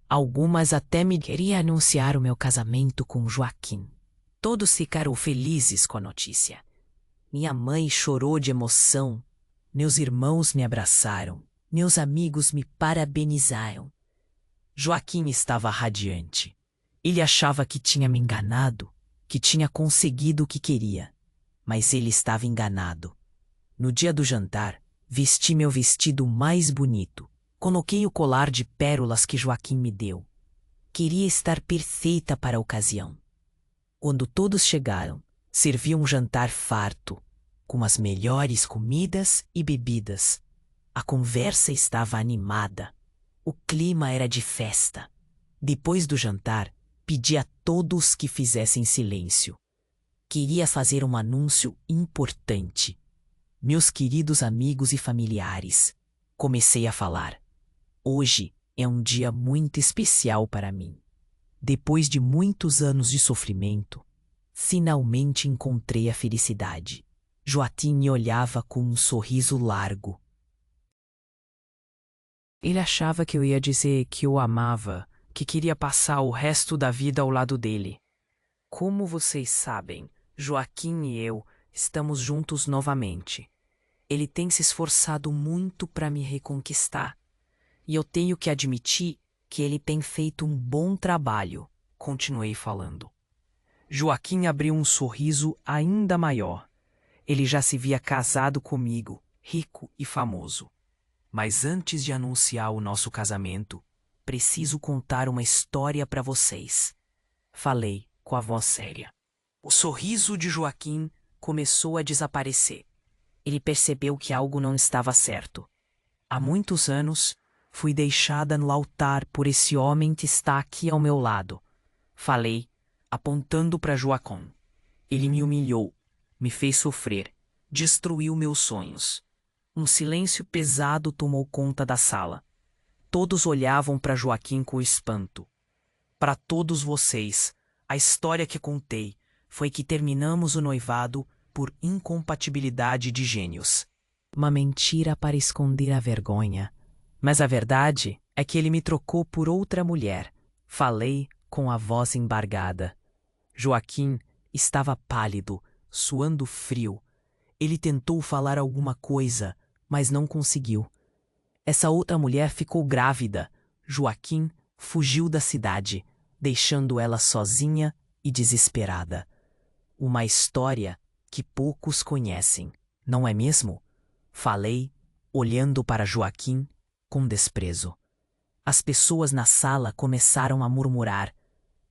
Speaker 1: Algumas até me queriam anunciar o meu casamento com Joaquim. Todos ficaram felizes com a notícia. Minha mãe chorou de emoção. Meus irmãos me abraçaram. Meus amigos me parabenizaram. Joaquim estava radiante. Ele achava que tinha me enganado, que tinha conseguido o que queria. Mas ele estava enganado. No dia do jantar, vesti meu vestido mais bonito. Coloquei o colar de pérolas que Joaquim me deu. Queria estar perfeita para a ocasião. Quando todos chegaram, servi um jantar farto, com as melhores comidas e bebidas. A conversa estava animada. O clima era de festa. Depois do jantar, pedi a todos que fizessem silêncio. Queria fazer um anúncio importante. Meus queridos amigos e familiares, comecei a falar. Hoje é um dia muito especial para mim. Depois de muitos anos de sofrimento, finalmente encontrei a felicidade. Joaquim me olhava com um sorriso largo. Ele achava que eu ia dizer que o amava, que queria passar o resto da vida ao lado dele. Como vocês sabem, Joaquim e eu estamos juntos novamente. Ele tem se esforçado muito para me reconquistar. E eu tenho que admitir que ele tem feito um bom trabalho, continuei falando. Joaquim abriu um sorriso ainda maior. Ele já se via casado comigo, rico e famoso. Mas antes de anunciar o nosso casamento, preciso contar uma história para vocês. Falei com a voz séria. O sorriso de Joaquim começou a desaparecer. Ele percebeu que algo não estava certo. Há muitos anos, fui deixada no altar por esse homem que está aqui ao meu lado. Falei, apontando para Joaquim. Ele me humilhou, me fez sofrer, destruiu meus sonhos. Um silêncio pesado tomou conta da sala. Todos olhavam para Joaquim com espanto. Para todos vocês, a história que contei foi que terminamos o noivado por incompatibilidade de gênios. Uma mentira para esconder a vergonha. Mas a verdade é que ele me trocou por outra mulher. Falei com a voz embargada. Joaquim estava pálido, suando frio. Ele tentou falar alguma coisa, mas não conseguiu. Essa outra mulher ficou grávida. Joaquim fugiu da cidade, deixando ela sozinha e desesperada. Uma história que poucos conhecem, não é mesmo? Falei, olhando para Joaquim com desprezo. As pessoas na sala começaram a murmurar.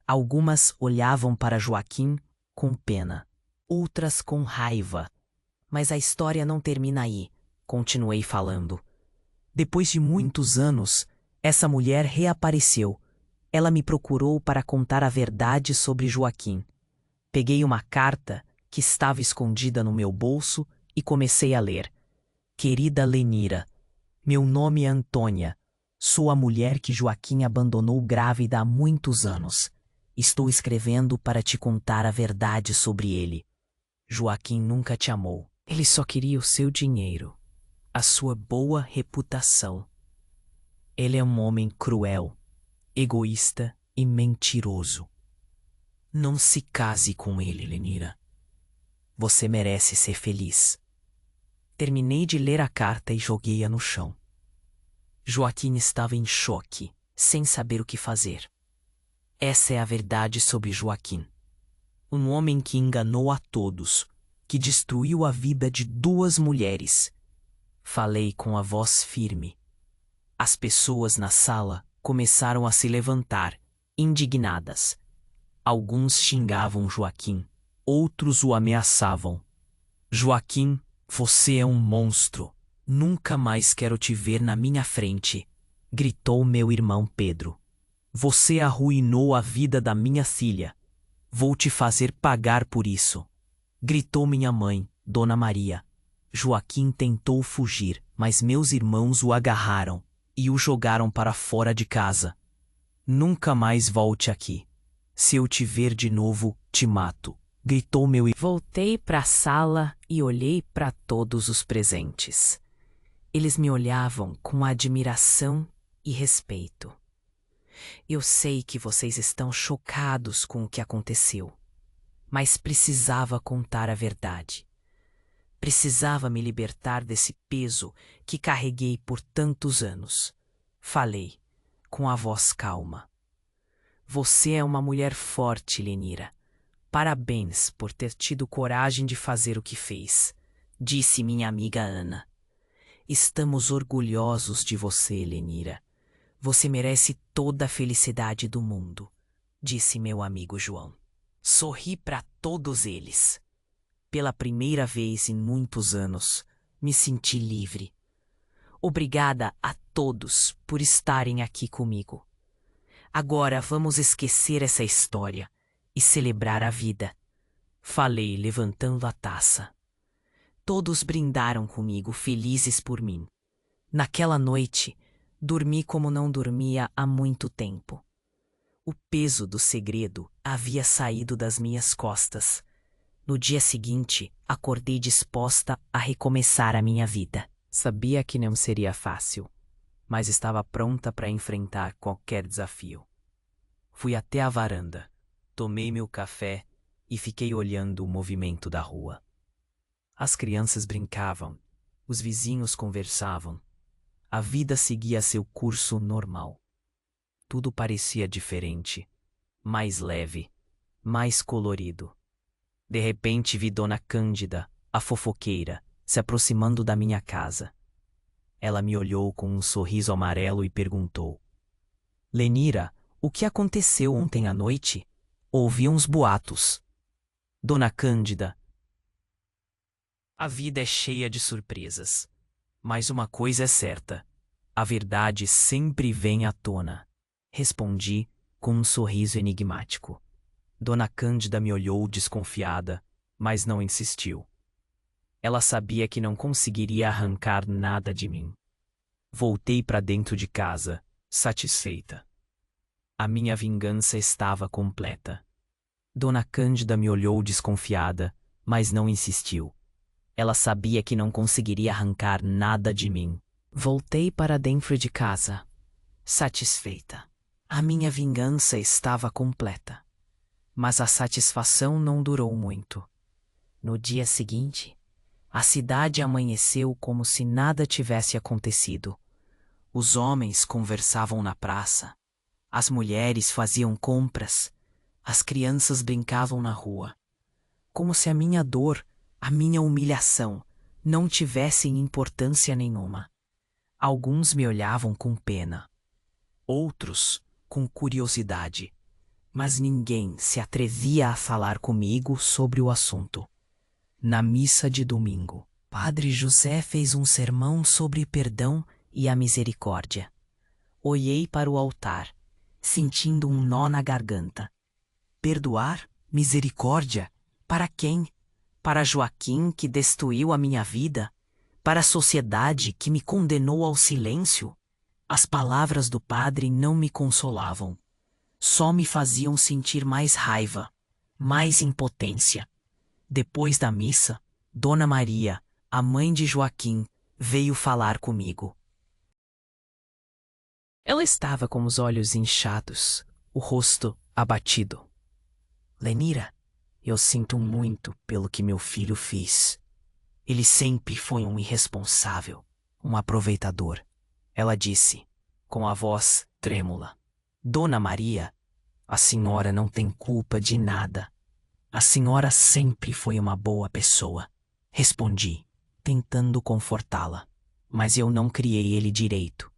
Speaker 1: Algumas olhavam para Joaquim com pena, outras com raiva. Mas a história não termina aí, continuei falando. Depois de muitos anos, essa mulher reapareceu. Ela me procurou para contar a verdade sobre Joaquim. Peguei uma carta que estava escondida no meu bolso e comecei a ler. Querida Lenira, meu nome é Antônia. Sou a mulher que Joaquim abandonou grávida há muitos anos. Estou escrevendo para te contar a verdade sobre ele. Joaquim nunca te amou. Ele só queria o seu dinheiro, a sua boa reputação. Ele é um homem cruel, egoísta e mentiroso. Não se case com ele, Lenira. Você merece ser feliz. Terminei de ler a carta e joguei-a no chão. Joaquim estava em choque, sem saber o que fazer. Essa é a verdade sobre Joaquim. Um homem que enganou a todos, que destruiu a vida de 2 mulheres. Falei com a voz firme. As pessoas na sala começaram a se levantar, indignadas. Alguns xingavam Joaquim, outros o ameaçavam. Joaquim, você é um monstro. Nunca mais quero te ver na minha frente, gritou meu irmão Pedro. Você arruinou a vida da minha filha. Vou te fazer pagar por isso, gritou minha mãe, Dona Maria. Joaquim tentou fugir, mas meus irmãos o agarraram e o jogaram para fora de casa. Nunca mais volte aqui. Se eu te ver de novo, te mato, gritou meu irmão. Voltei para a sala e olhei para todos os presentes. Eles me olhavam com admiração e respeito. Eu sei que vocês estão chocados com o que aconteceu, mas precisava contar a verdade. Precisava me libertar desse peso que carreguei por tantos anos. Falei, com a voz calma. Você é uma mulher forte, Lenira. Parabéns por ter tido coragem de fazer o que fez, disse minha amiga Ana. Estamos orgulhosos de você, Lenira. Você merece toda a felicidade do mundo, disse meu amigo João. Sorri para todos eles. Pela primeira vez em muitos anos, me senti livre. Obrigada a todos por estarem aqui comigo. Agora vamos esquecer essa história e celebrar a vida, falei levantando a taça. Todos brindaram comigo, felizes por mim. Naquela noite, dormi como não dormia há muito tempo. O peso do segredo havia saído das minhas costas. No dia seguinte, acordei disposta a recomeçar a minha vida. Sabia que não seria fácil, mas estava pronta para enfrentar qualquer desafio. Fui até a varanda, tomei meu café e fiquei olhando o movimento da rua. As crianças brincavam, os vizinhos conversavam. A vida seguia seu curso normal. Tudo parecia diferente, mais leve, mais colorido. De repente vi Dona Cândida, a fofoqueira, se aproximando da minha casa. Ela me olhou com um sorriso amarelo e perguntou: Lenira, o que aconteceu ontem à noite? Ouvi uns boatos. Dona Cândida, a vida é cheia de surpresas. Mas uma coisa é certa, a verdade sempre vem à tona, respondi com um sorriso enigmático. Dona Cândida me olhou desconfiada, mas não insistiu. Ela sabia que não conseguiria arrancar nada de mim. Voltei para dentro de casa, satisfeita. A minha vingança estava completa. Dona Cândida me olhou desconfiada, mas não insistiu. Ela sabia que não conseguiria arrancar nada de mim. Voltei para dentro de casa, satisfeita. A minha vingança estava completa. Mas a satisfação não durou muito. No dia seguinte, a cidade amanheceu como se nada tivesse acontecido. Os homens conversavam na praça, as mulheres faziam compras, as crianças brincavam na rua. Como se a minha dor, a minha humilhação, não tivessem importância nenhuma. Alguns me olhavam com pena, outros com curiosidade, mas ninguém se atrevia a falar comigo sobre o assunto. Na missa de domingo, Padre José fez um sermão sobre perdão e a misericórdia. Olhei para o altar, sentindo um nó na garganta. Perdoar? Misericórdia? Para quem? Para Joaquim, que destruiu a minha vida? Para a sociedade que me condenou ao silêncio? As palavras do padre não me consolavam. Só me faziam sentir mais raiva, mais impotência. Depois da missa, Dona Maria, a mãe de Joaquim, veio falar comigo. Ela estava com os olhos inchados, o rosto abatido. Lenira, eu sinto muito pelo que meu filho fez. Ele sempre foi um irresponsável, um aproveitador. Ela disse, com a voz trêmula. Dona Maria, a senhora não tem culpa de nada. A senhora sempre foi uma boa pessoa. Respondi, tentando confortá-la. Mas eu não criei ele direito.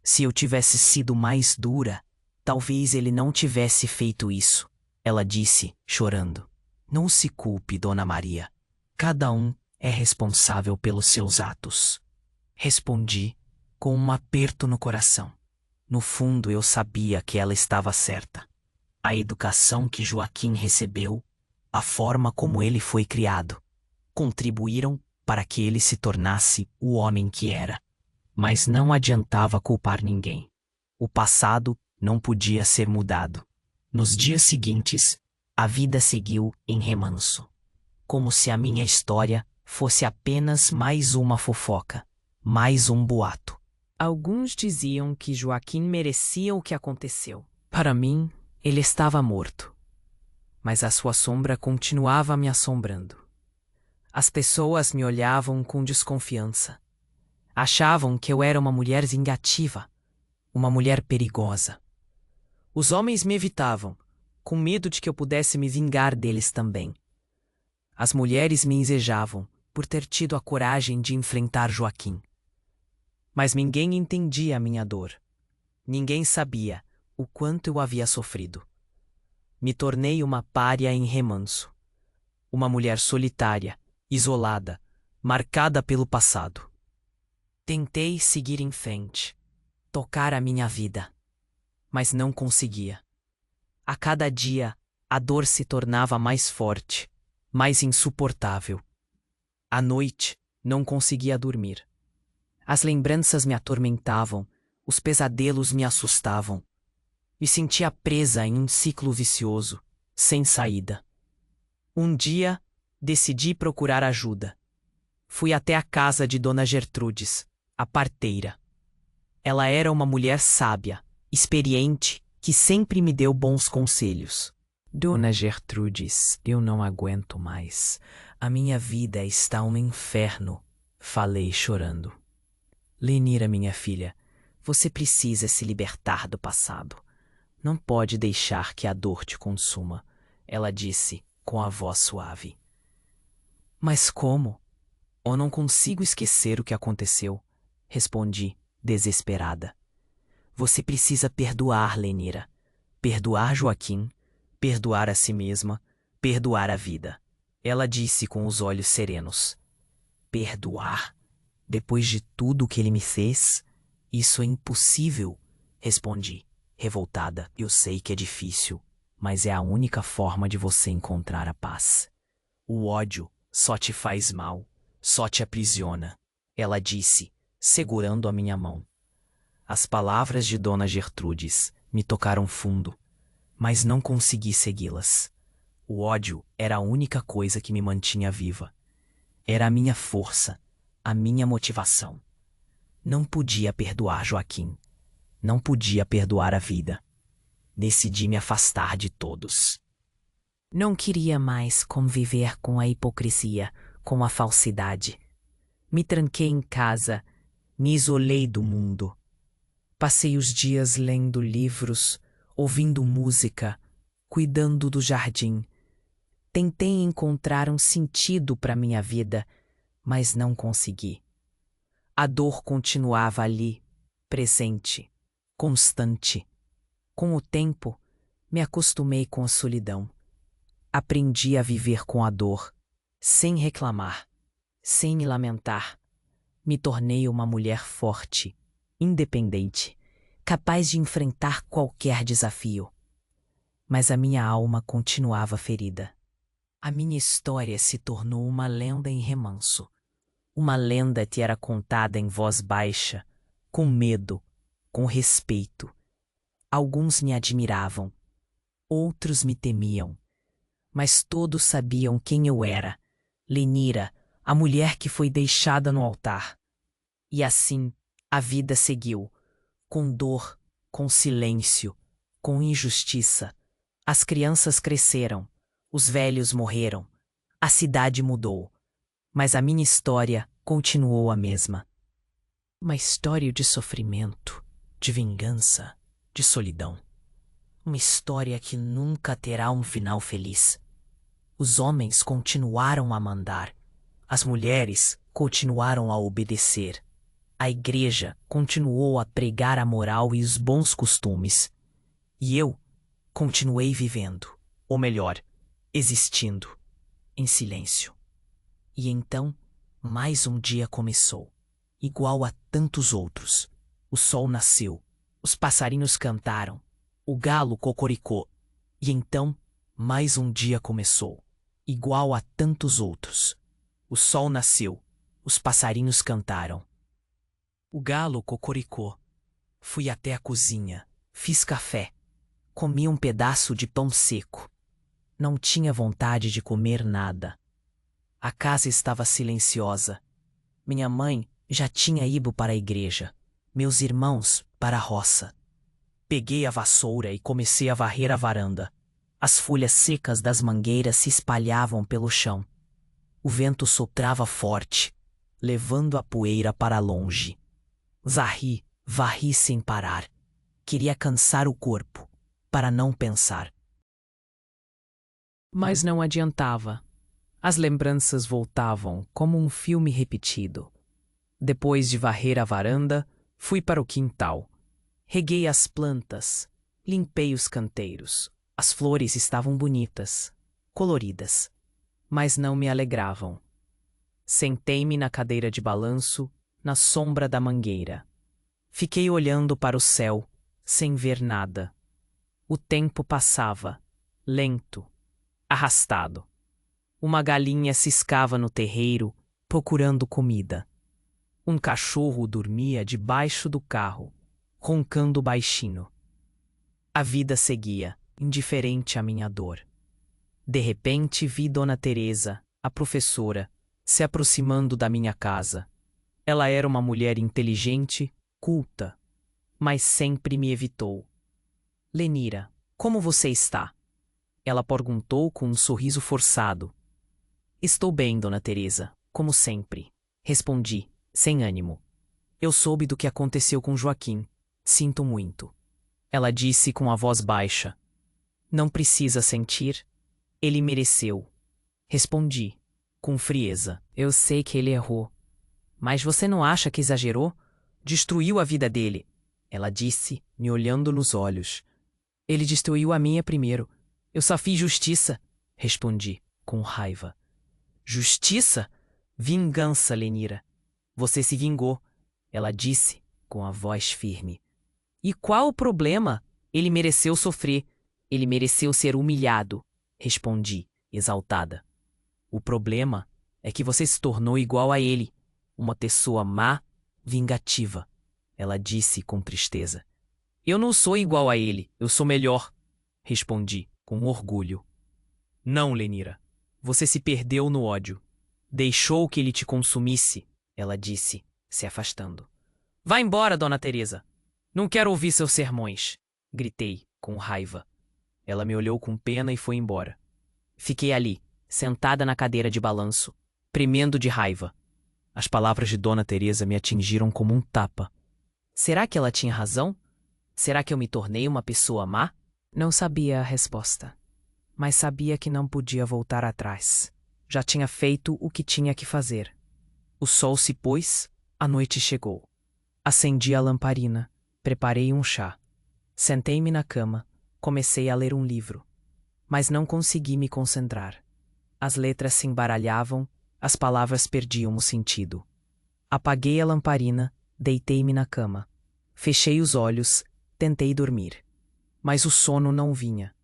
Speaker 1: Se eu tivesse sido mais dura, talvez ele não tivesse feito isso. Ela disse, chorando. Não se culpe, Dona Maria. Cada um é responsável pelos seus atos. Respondi, com um aperto no coração. No fundo, eu sabia que ela estava certa. A educação que Joaquim recebeu, a forma como ele foi criado, contribuíram para que ele se tornasse o homem que era. Mas não adiantava culpar ninguém. O passado não podia ser mudado. Nos dias seguintes, a vida seguiu em remanso. Como se a minha história fosse apenas mais uma fofoca, mais um boato. Alguns diziam que Joaquim merecia o que aconteceu. Para mim, ele estava morto. Mas a sua sombra continuava me assombrando. As pessoas me olhavam com desconfiança. Achavam que eu era uma mulher vingativa, uma mulher perigosa. Os homens me evitavam, com medo de que eu pudesse me vingar deles também. As mulheres me invejavam por ter tido a coragem de enfrentar Joaquim. Mas ninguém entendia a minha dor. Ninguém sabia o quanto eu havia sofrido. Me tornei uma pária em remanso. Uma mulher solitária, isolada, marcada pelo passado. Tentei seguir em frente, tocar a minha vida, mas não conseguia. A cada dia, a dor se tornava mais forte, mais insuportável. À noite, não conseguia dormir. As lembranças me atormentavam, os pesadelos me assustavam. Me sentia presa em um ciclo vicioso, sem saída. Um dia, decidi procurar ajuda. Fui até a casa de Dona Gertrudes, a parteira. Ela era uma mulher sábia, experiente, que sempre me deu bons conselhos. Dona Gertrudes, eu não aguento mais. A minha vida está um inferno, falei chorando. Lenira, minha filha, você precisa se libertar do passado. Não pode deixar que a dor te consuma, ela disse com a voz suave. Mas como? Eu não consigo esquecer o que aconteceu, respondi, desesperada. Você precisa perdoar, Lenira. Perdoar Joaquim, perdoar a si mesma, perdoar a vida. Ela disse com os olhos serenos. Perdoar? Depois de tudo o que ele me fez? Isso é impossível, respondi, revoltada. Eu sei que é difícil, mas é a única forma de você encontrar a paz. O ódio só te faz mal, só te aprisiona, ela disse, segurando a minha mão. As palavras de Dona Gertrudes me tocaram fundo, mas não consegui segui-las. O ódio era a única coisa que me mantinha viva. Era a minha força, a minha motivação. Não podia perdoar Joaquim. Não podia perdoar a vida. Decidi me afastar de todos. Não queria mais conviver com a hipocrisia, com a falsidade. Me tranquei em casa, me isolei do mundo. Passei os dias lendo livros, ouvindo música, cuidando do jardim. Tentei encontrar um sentido para minha vida, mas não consegui. A dor continuava ali, presente, constante. Com o tempo, me acostumei com a solidão. Aprendi a viver com a dor, sem reclamar, sem me lamentar. Me tornei uma mulher forte, independente, capaz de enfrentar qualquer desafio. Mas a minha alma continuava ferida. A minha história se tornou uma lenda em remanso. Uma lenda que era contada em voz baixa, com medo, com respeito. Alguns me admiravam, outros me temiam, Mas todos sabiam quem eu era. Lenira, a mulher que foi deixada no altar. E assim, a vida seguiu, com dor, com silêncio, com injustiça. As crianças cresceram, os velhos morreram, a cidade mudou, mas a minha história continuou a mesma. Uma história de sofrimento, de vingança, de solidão. Uma história que nunca terá um final feliz. Os homens continuaram a mandar, as mulheres continuaram a obedecer. A igreja continuou a pregar a moral e os bons costumes. E eu continuei vivendo, ou melhor, existindo, em silêncio. E então, mais um dia começou, igual a tantos outros. O sol nasceu, os passarinhos cantaram, o galo cocoricou. E então, mais um dia começou, igual a tantos outros. O sol nasceu, os passarinhos cantaram. O galo cocoricou. Fui até a cozinha, fiz café, comi um pedaço de pão seco. Não tinha vontade de comer nada. A casa estava silenciosa. Minha mãe já tinha ido para a igreja, meus irmãos para a roça. Peguei a vassoura e comecei a varrer a varanda. As folhas secas das mangueiras se espalhavam pelo chão. O vento soprava forte, levando a poeira para longe. Varri sem parar. Queria cansar o corpo, para não pensar. Mas não adiantava. As lembranças voltavam como um filme repetido. Depois de varrer a varanda, fui para o quintal. Reguei as plantas, limpei os canteiros. As flores estavam bonitas, coloridas, mas não me alegravam. Sentei-me na cadeira de balanço, na sombra da mangueira. Fiquei olhando para o céu, sem ver nada. O tempo passava, lento, arrastado. Uma galinha ciscava no terreiro, procurando comida. Um cachorro dormia debaixo do carro, roncando baixinho. A vida seguia, indiferente à minha dor. De repente vi Dona Teresa, a professora, se aproximando da minha casa. Ela era uma mulher inteligente, culta, mas sempre me evitou. Lenira, como você está? Ela perguntou com um sorriso forçado. Estou bem, Dona Teresa, como sempre, respondi, sem ânimo. Eu soube do que aconteceu com Joaquim. Sinto muito. Ela disse com a voz baixa. Não precisa sentir. Ele mereceu. Respondi, com frieza. Eu sei que ele errou. Mas você não acha que exagerou? Destruiu a vida dele. Ela disse, me olhando nos olhos. Ele destruiu a minha primeiro. Eu só fiz justiça. Respondi, com raiva. Justiça? Vingança, Lenira. Você se vingou. Ela disse, com a voz firme. E qual o problema? Ele mereceu sofrer. Ele mereceu ser humilhado. Respondi, exaltada. O problema é que você se tornou igual a ele. Uma pessoa má, vingativa. Ela disse com tristeza. Eu não sou igual a ele, eu sou melhor. Respondi, com orgulho. Não, Lenira. Você se perdeu no ódio. Deixou que ele te consumisse, ela disse, se afastando. Vá embora, Dona Teresa. Não quero ouvir seus sermões, gritei, com raiva. Ela me olhou com pena e foi embora. Fiquei ali, sentada na cadeira de balanço, tremendo de raiva. As palavras de Dona Teresa me atingiram como um tapa. Será que ela tinha razão? Será que eu me tornei uma pessoa má? Não sabia a resposta, mas sabia que não podia voltar atrás. Já tinha feito o que tinha que fazer. O sol se pôs, a noite chegou. Acendi a lamparina, preparei um chá. Sentei-me na cama, comecei a ler um livro. Mas não consegui me concentrar. As letras se embaralhavam, as palavras perdiam o sentido. Apaguei a lamparina, deitei-me na cama. Fechei os olhos, tentei dormir. Mas o sono não vinha.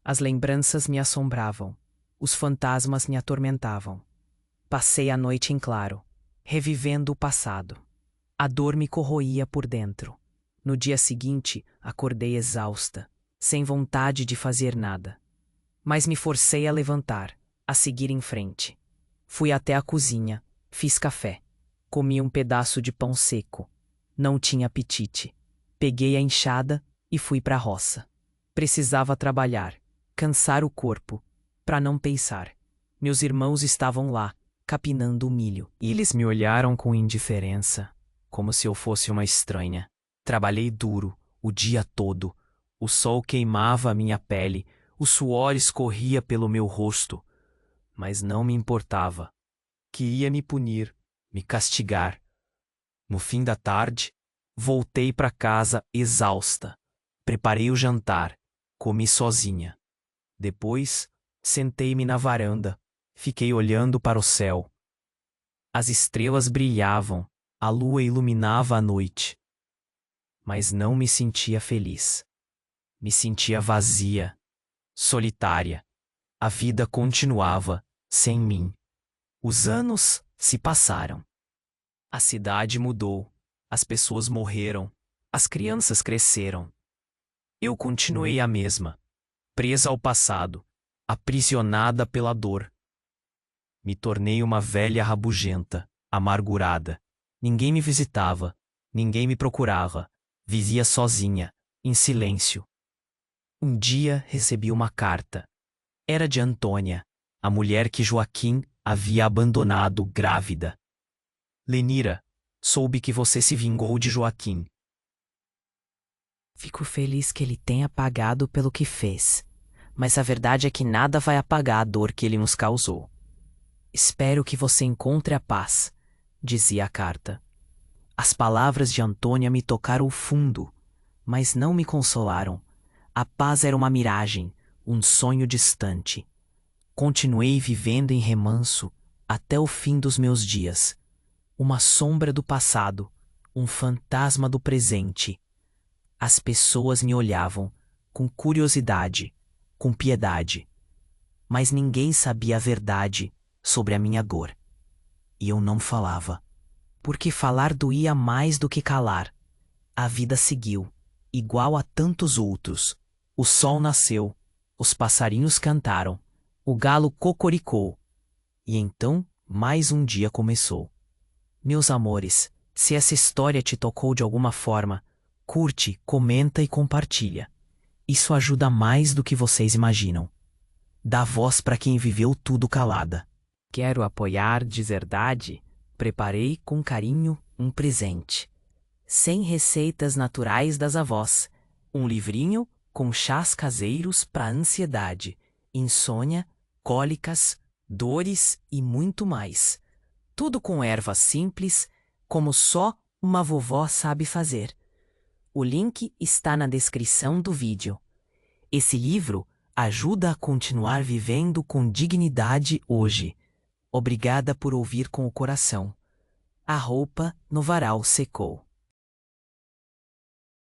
Speaker 1: As lembranças me assombravam. Os fantasmas me atormentavam. Passei a noite em claro, revivendo o passado. A dor me corroía por dentro. No dia seguinte, acordei exausta, sem vontade de fazer nada. Mas me forcei a levantar, a seguir em frente. Fui até a cozinha, fiz café. Comi um pedaço de pão seco. Não tinha apetite. Peguei a enxada e fui para a roça. Precisava trabalhar, cansar o corpo, para não pensar. Meus irmãos estavam lá, capinando o milho. E eles me olharam com indiferença, como se eu fosse uma estranha. Trabalhei duro, o dia todo. O sol queimava a minha pele, o suor escorria pelo meu rosto. Mas não me importava. Que ia me punir, me castigar. No fim da tarde, voltei para casa exausta. Preparei o jantar, comi sozinha. Depois, sentei-me na varanda, fiquei olhando para o céu. As estrelas brilhavam, a lua iluminava a noite. Mas não me sentia feliz. Me sentia vazia, solitária. A vida continuava, sem mim. Os anos se passaram. A cidade mudou, as pessoas morreram, as crianças cresceram. Eu continuei a mesma, presa ao passado, aprisionada pela dor. Me tornei uma velha rabugenta, amargurada. Ninguém me visitava, ninguém me procurava. Vivia sozinha, em silêncio. Um dia recebi uma carta. Era de Antônia, a mulher que Joaquim havia abandonado grávida. Lenira, soube que você se vingou de Joaquim. Fico feliz que ele tenha pagado pelo que fez, mas a verdade é que nada vai apagar a dor que ele nos causou. Espero que você encontre a paz, dizia a carta. As palavras de Antônia me tocaram fundo, mas não me consolaram. A paz era uma miragem, um sonho distante. Continuei vivendo em remanso até o fim dos meus dias. Uma sombra do passado, um fantasma do presente. As pessoas me olhavam com curiosidade, com piedade. Mas ninguém sabia a verdade sobre a minha dor. E eu não falava. Porque falar doía mais do que calar. A vida seguiu, igual a tantos outros. O sol nasceu, os passarinhos cantaram, o galo cocoricou. E então, mais um dia começou. Meus amores, se essa história te tocou de alguma forma, curte, comenta e compartilha. Isso ajuda mais do que vocês imaginam. Dá voz para quem viveu tudo calada. Quero apoiar de verdade? Preparei com carinho um presente. 100 receitas naturais das avós. Um livrinho com chás caseiros para ansiedade, insônia, cólicas, dores e muito mais. Tudo com ervas simples, como só uma vovó sabe fazer. O link está na descrição do vídeo. Esse livro ajuda a continuar vivendo com dignidade hoje. Obrigada por ouvir com o coração. A roupa no varal secou.